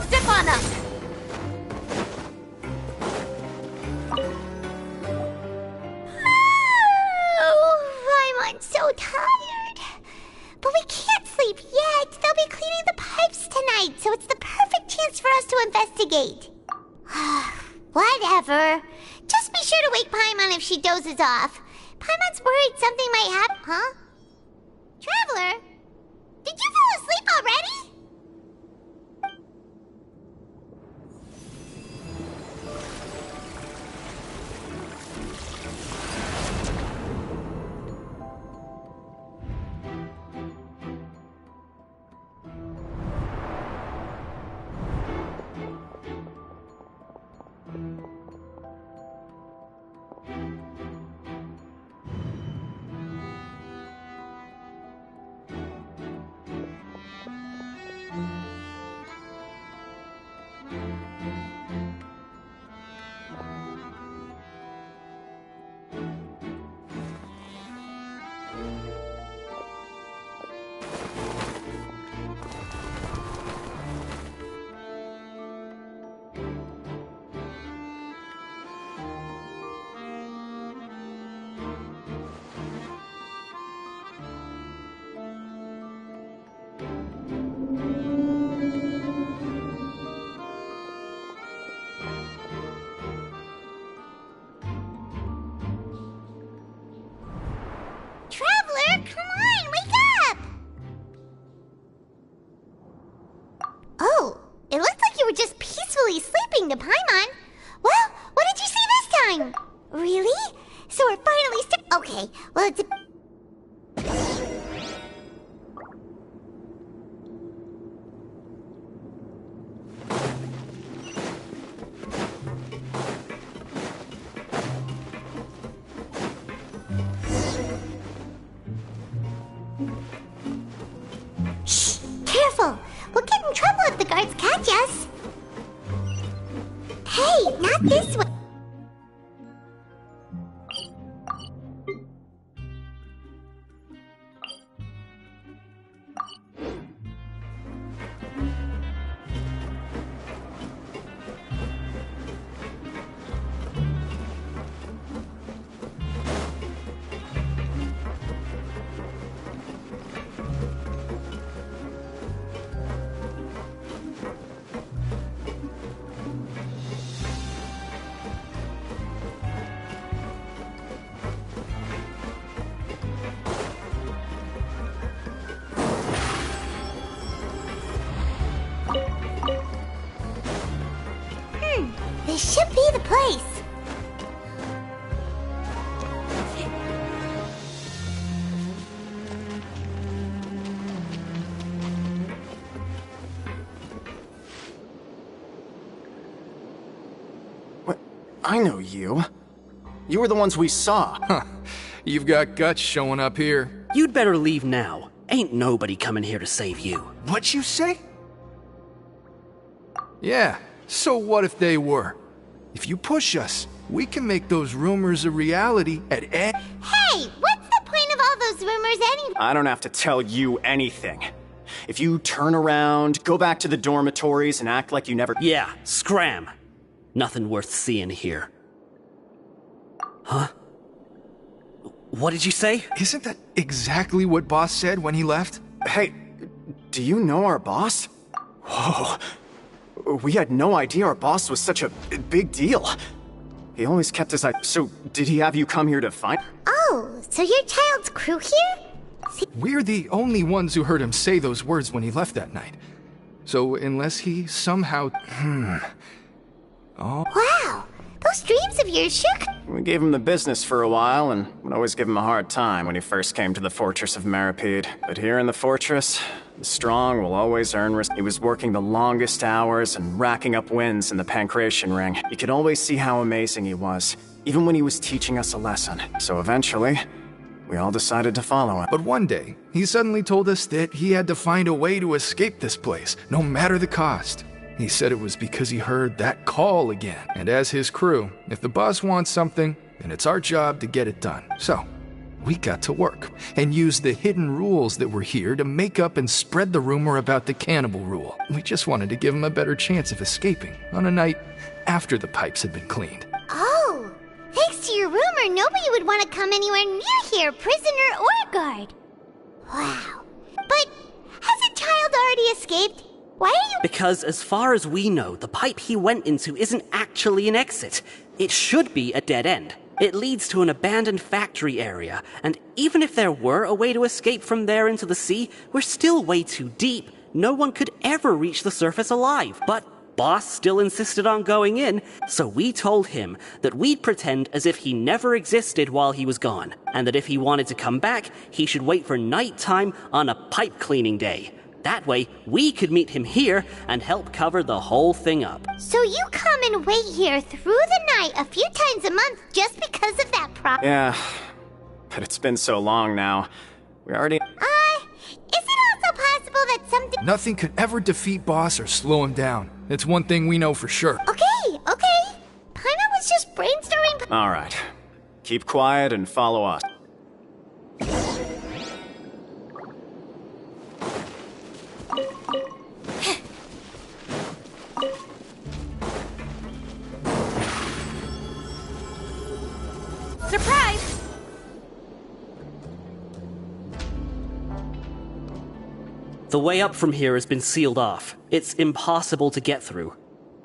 Step on up. I'm so tired. But we can't sleep yet. They'll be cleaning the pipes tonight, so it's the perfect chance for us to investigate. Whatever. Just be sure to wake Paimon if she dozes off. Paimon's worried something might happen. Huh? Traveler? Did you fall asleep already? Really? So we're finally okay, well, it's Shh! Careful! We'll get in trouble if the guards catch us! Hey, not this way! This should be the place. What? I know you. You were the ones we saw. Huh. You've got guts showing up here. You'd better leave now. Ain't nobody coming here to save you. What'd you say? Yeah, so what if they were? If you push us, we can make those rumors a reality at any— Hey, what's the point of all those rumors anyway? I don't have to tell you anything. If you turn around, go back to the dormitories and act like you never— Yeah, scram. Nothing worth seeing here. Huh? What did you say? Isn't that exactly what Boss said when he left? Hey, do you know our boss? Whoa. We had no idea our boss was such a big deal. He always kept his eye— So, did he have you come here to find— Oh, so your child's crew here? We're the only ones who heard him say those words when he left that night. So, unless he somehow— Oh. Wow, those dreams of yours shook. We gave him the business for a while and would always give him a hard time when he first came to the fortress of Maripede. But here in the fortress, the strong will always earn respect. He was working the longest hours and racking up wins in the Pancration Ring. You could always see how amazing he was, even when he was teaching us a lesson. So eventually, we all decided to follow him. But one day, he suddenly told us that he had to find a way to escape this place, no matter the cost. He said it was because he heard that call again. And as his crew, if the boss wants something, then it's our job to get it done. So, we got to work and used the hidden rules that were here to make up and spread the rumor about the cannibal rule. We just wanted to give him a better chance of escaping on a night after the pipes had been cleaned. Oh, thanks to your rumor, nobody would want to come anywhere near here, prisoner or guard. Wow. But has a child already escaped? Why are you— Because as far as we know, the pipe he went into isn't actually an exit. It should be a dead end. It leads to an abandoned factory area, and even if there were a way to escape from there into the sea, we're still way too deep. No one could ever reach the surface alive. But Boss still insisted on going in, so we told him that we'd pretend as if he never existed while he was gone, and that if he wanted to come back, he should wait for nighttime on a pipe cleaning day. That way, we could meet him here and help cover the whole thing up. So you come and wait here through the night a few times a month just because of that problem? Yeah, but it's been so long now. We already— Is it also possible that something— Nothing could ever defeat Boss or slow him down. It's one thing we know for sure. Okay. Paimon was just brainstorming— All right. Keep quiet and follow us. Surprise! The way up from here has been sealed off. It's impossible to get through.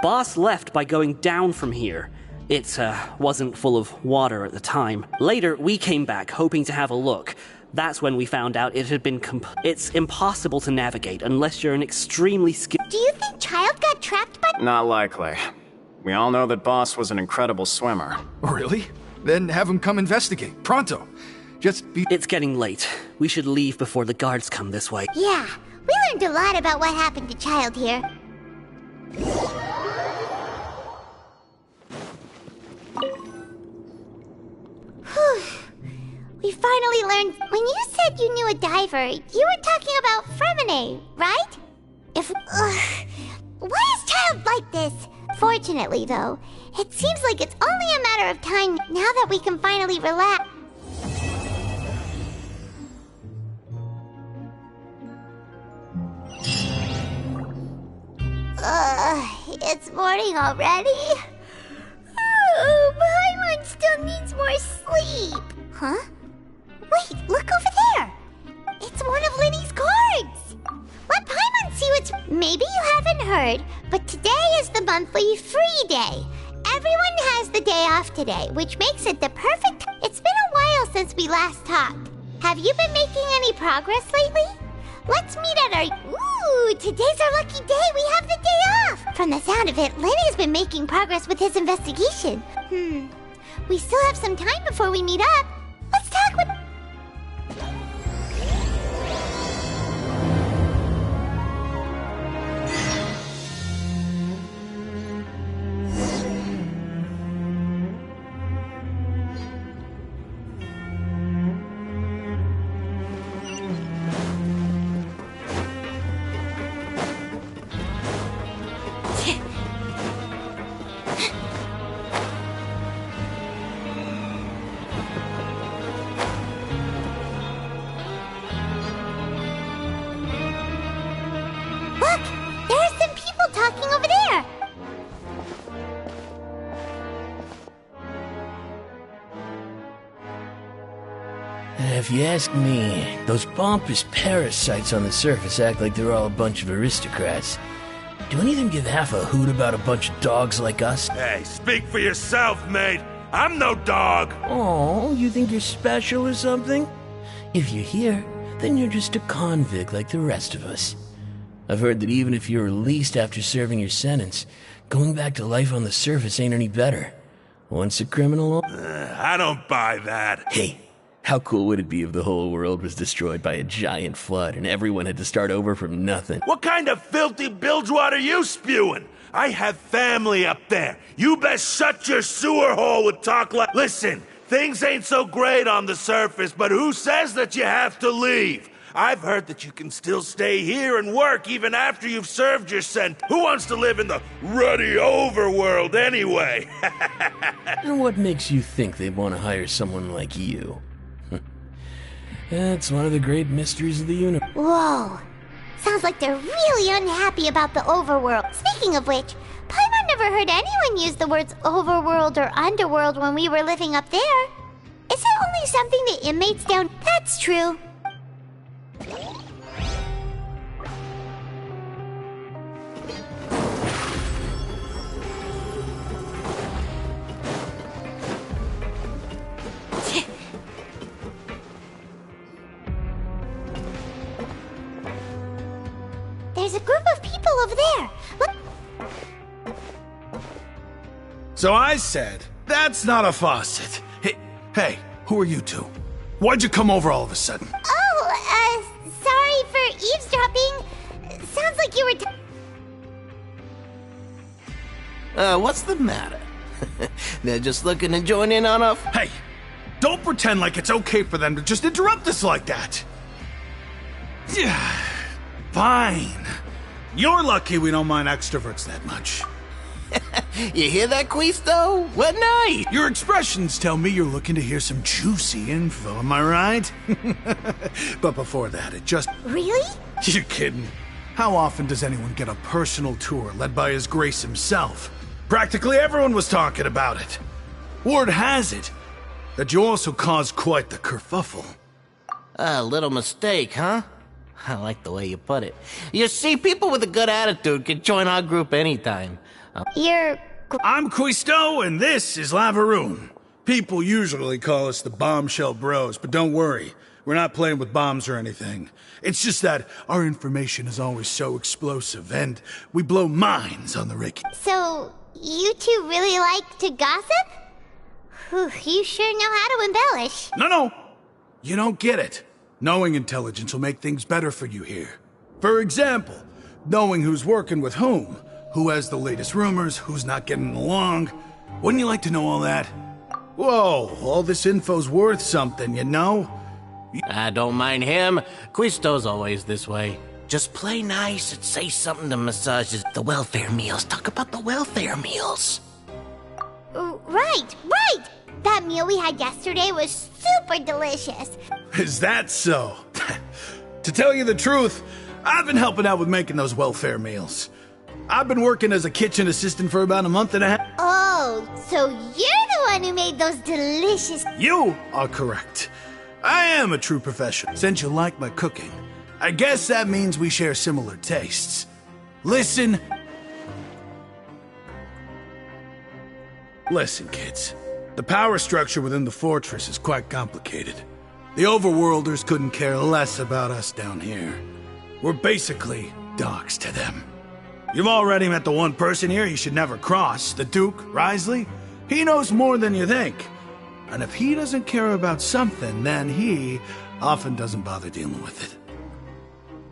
Boss left by going down from here. It wasn't full of water at the time. Later, we came back hoping to have a look. That's when we found out it had been It's impossible to navigate unless you're an extremely skilled— Do you think Child got trapped by— Not likely. We all know that Boss was an incredible swimmer. Really? Then have him come investigate. Pronto. Just be— It's getting late. We should leave before the guards come this way. Yeah, we learned a lot about what happened to Child here. Whew. We finally learned— When you said you knew a diver, you were talking about Fremine, right? Why is Child like this? Fortunately, though, it seems like it's only a matter of time now that we can finally relax. It's morning already? Oh, Paimon still needs more sleep. Huh? Wait, look over there. It's one of Linny's cards. Let Paimon see what's— Maybe you haven't heard, but today is the monthly free day. Everyone has the day off today, which makes it the perfect— It's been a while since we last talked. Have you been making any progress lately? Let's meet at our— Ooh, today's our lucky day. We have the day off. From the sound of it, Lenny's been making progress with his investigation. We still have some time before we meet up. Let's talk with— Look! There are some people talking over there! If you ask me, those pompous parasites on the surface act like they're all a bunch of aristocrats. Do any of them give half a hoot about a bunch of dogs like us? Hey, speak for yourself, mate. I'm no dog. Oh, you think you're special or something? If you're here, then you're just a convict like the rest of us. I've heard that even if you're released after serving your sentence, going back to life on the surface ain't any better. Once a criminal— I don't buy that. Hey, how cool would it be if the whole world was destroyed by a giant flood and everyone had to start over from nothing? What kind of filthy bilgewater are you spewing? I have family up there. You best shut your sewer hole with talk like— Listen, things ain't so great on the surface, but who says that you have to leave? I've heard that you can still stay here and work even after you've served your sentence. Who wants to live in the ruddy overworld anyway? And what makes you think they'd want to hire someone like you? That's one of the great mysteries of the universe. Whoa. Sounds like they're really unhappy about the overworld. Speaking of which, Paimon never heard anyone use the words overworld or underworld when we were living up there. Is it only something the inmates down— That's true. There's a group of people over there. Look. So I said, that's not a faucet. Hey, who are you two? Why'd you come over all of a sudden? Oh, sorry for eavesdropping. Sounds like you were— What's the matter? They're just looking to join in on a— Hey, don't pretend like it's okay for them to just interrupt us like that. Yeah, fine. You're lucky we don't mind extroverts that much. You hear that, Quisto? What night? Your expressions tell me you're looking to hear some juicy info, am I right? But before that, it just— Really? You're kidding. How often does anyone get a personal tour led by His Grace himself? Practically everyone was talking about it. Word has it that you also caused quite the kerfuffle. A little mistake, huh? I like the way you put it. You see, people with a good attitude can join our group anytime. I'm Quisto, and this is Lavaroon. People usually call us the Bombshell Bros, but don't worry. We're not playing with bombs or anything. It's just that our information is always so explosive, and we blow minds on the regular. So, You two really like to gossip? Whew, you sure know how to embellish. No. You don't get it. Knowing intelligence will make things better for you here. For example, knowing who's working with whom, who has the latest rumors, who's not getting along. Wouldn't you like to know all that? Whoa, all this info's worth something, you know? I don't mind him. Quisto's always this way. Just play nice and say something to massage the welfare meals. Talk about the welfare meals. Right. That meal we had yesterday was super delicious. Is that so? To tell you the truth, I've been helping out with making those welfare meals. I've been working as a kitchen assistant for about a month and a half. Oh, so you're the one who made those delicious... You are correct. I am a true professional. Since you like my cooking, I guess that means we share similar tastes. Listen, kids. The power structure within the fortress is quite complicated. The overworlders couldn't care less about us down here. We're basically dogs to them. You've already met the one person here you should never cross, the Duke, Risley. He knows more than you think. And if he doesn't care about something, then he often doesn't bother dealing with it.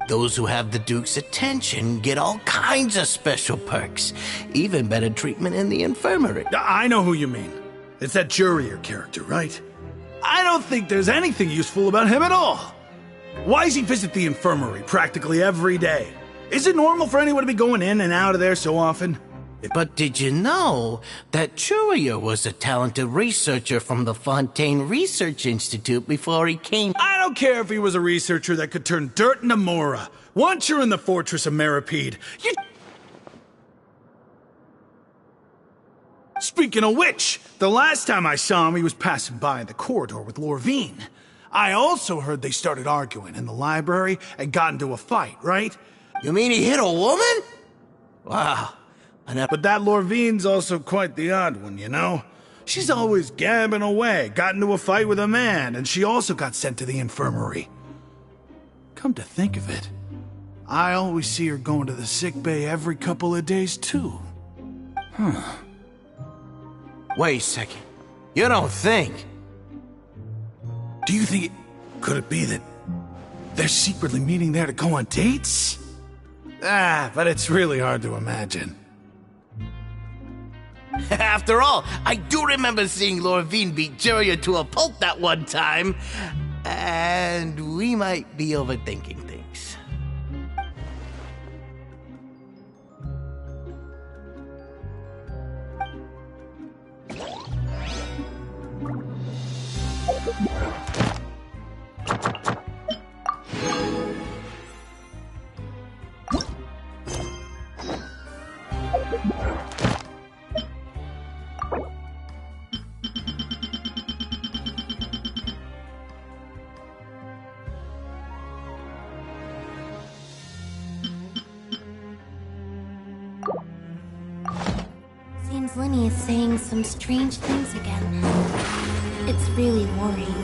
Those who have the Duke's attention get all kinds of special perks. Even better treatment in the infirmary. I know who you mean. It's that Jurier character, right? I don't think there's anything useful about him at all. Why does he visit the infirmary practically every day? Is it normal for anyone to be going in and out of there so often? But did you know that Jurier was a talented researcher from the Fontaine Research Institute before he came? I don't care if he was a researcher that could turn dirt into Mora. Once you're in the Fortress of Meripede, you... Speaking of which, the last time I saw him, he was passing by in the corridor with Lorvine. I also heard they started arguing in the library and got into a fight, right? You mean he hit a woman? Wow. But that Lorvine's also quite the odd one, you know? She's always gabbing away, got into a fight with a man, and she also got sent to the infirmary. Come to think of it, I always see her going to the sick bay every couple of days, too. Huh. Wait a second. You don't think? Do you think could it be that they're secretly meeting there to go on dates? But it's really hard to imagine. After all, I do remember seeing Lorvine beat Jurier to a pulp that one time. And we might be overthinking things. Seems Lenny is saying some strange things again. It's really worrying.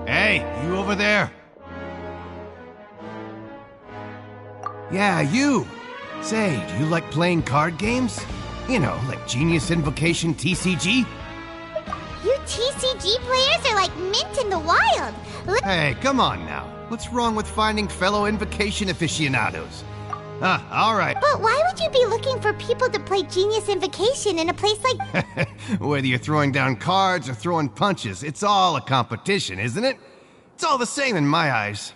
Hey, you over there? Yeah, you! Say, do you like playing card games? You know, like Genius Invocation TCG? You TCG players are like mint in the wild. Hey, come on now. What's wrong with finding fellow Invocation aficionados? Alright. But why would you be looking for people to play Genius Invocation in a place like... Whether you're throwing down cards or throwing punches, it's all a competition, isn't it? It's all the same in my eyes.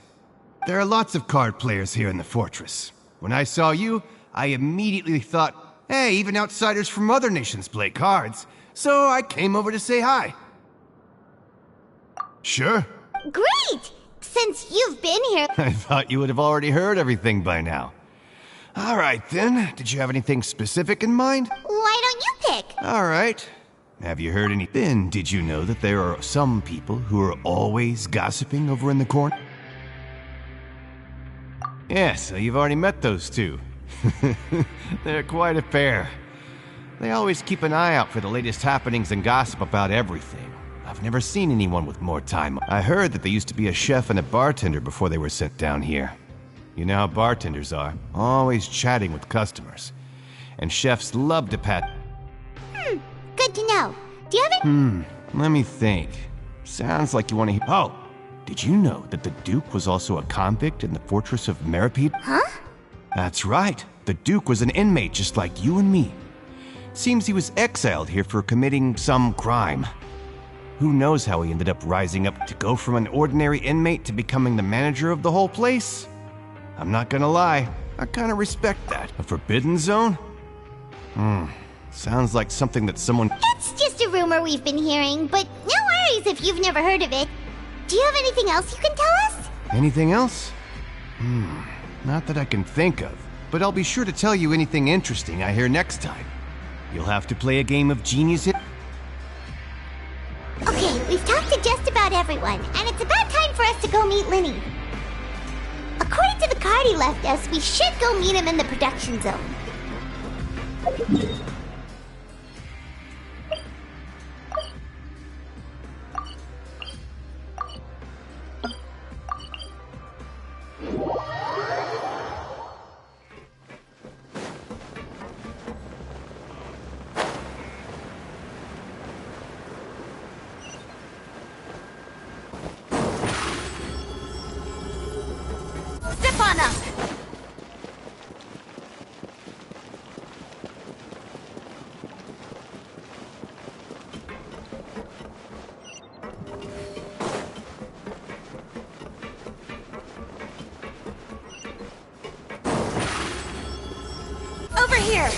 There are lots of card players here in the fortress. When I saw you, I immediately thought, hey, even outsiders from other nations play cards. So I came over to say hi. Sure. Great! Since you've been here... I thought you would have already heard everything by now. All right, then. Did you have anything specific in mind? Why don't you pick? All right. Have you heard any... Then, did you know that there are some people who are always gossiping over in the corner? Yeah, so you've already met those two. They're quite a pair. They always keep an eye out for the latest happenings and gossip about everything. I've never seen anyone with more time. I heard that they used to be a chef and a bartender before they were sent down here. You know how bartenders are, always chatting with customers. And chefs love to pat... Good to know. Do you have any... Let me think. Sounds like you want to... Oh! Did you know that the Duke was also a convict in the fortress of Meripede? Huh? That's right. The Duke was an inmate just like you and me. Seems he was exiled here for committing some crime. Who knows how he ended up rising up to go from an ordinary inmate to becoming the manager of the whole place? I'm not gonna lie, I kinda respect that. A forbidden zone? Sounds like something that someone... It's just a rumor we've been hearing, but no worries if you've never heard of it. Do you have anything else you can tell us? Anything else? Not that I can think of, but I'll be sure to tell you anything interesting I hear next time. You'll have to play a game of Genius It. Okay, we've talked to just about everyone, and it's about time for us to go meet Linny. According to the card he left us, we should go meet him in the production zone. Step on up! Over here!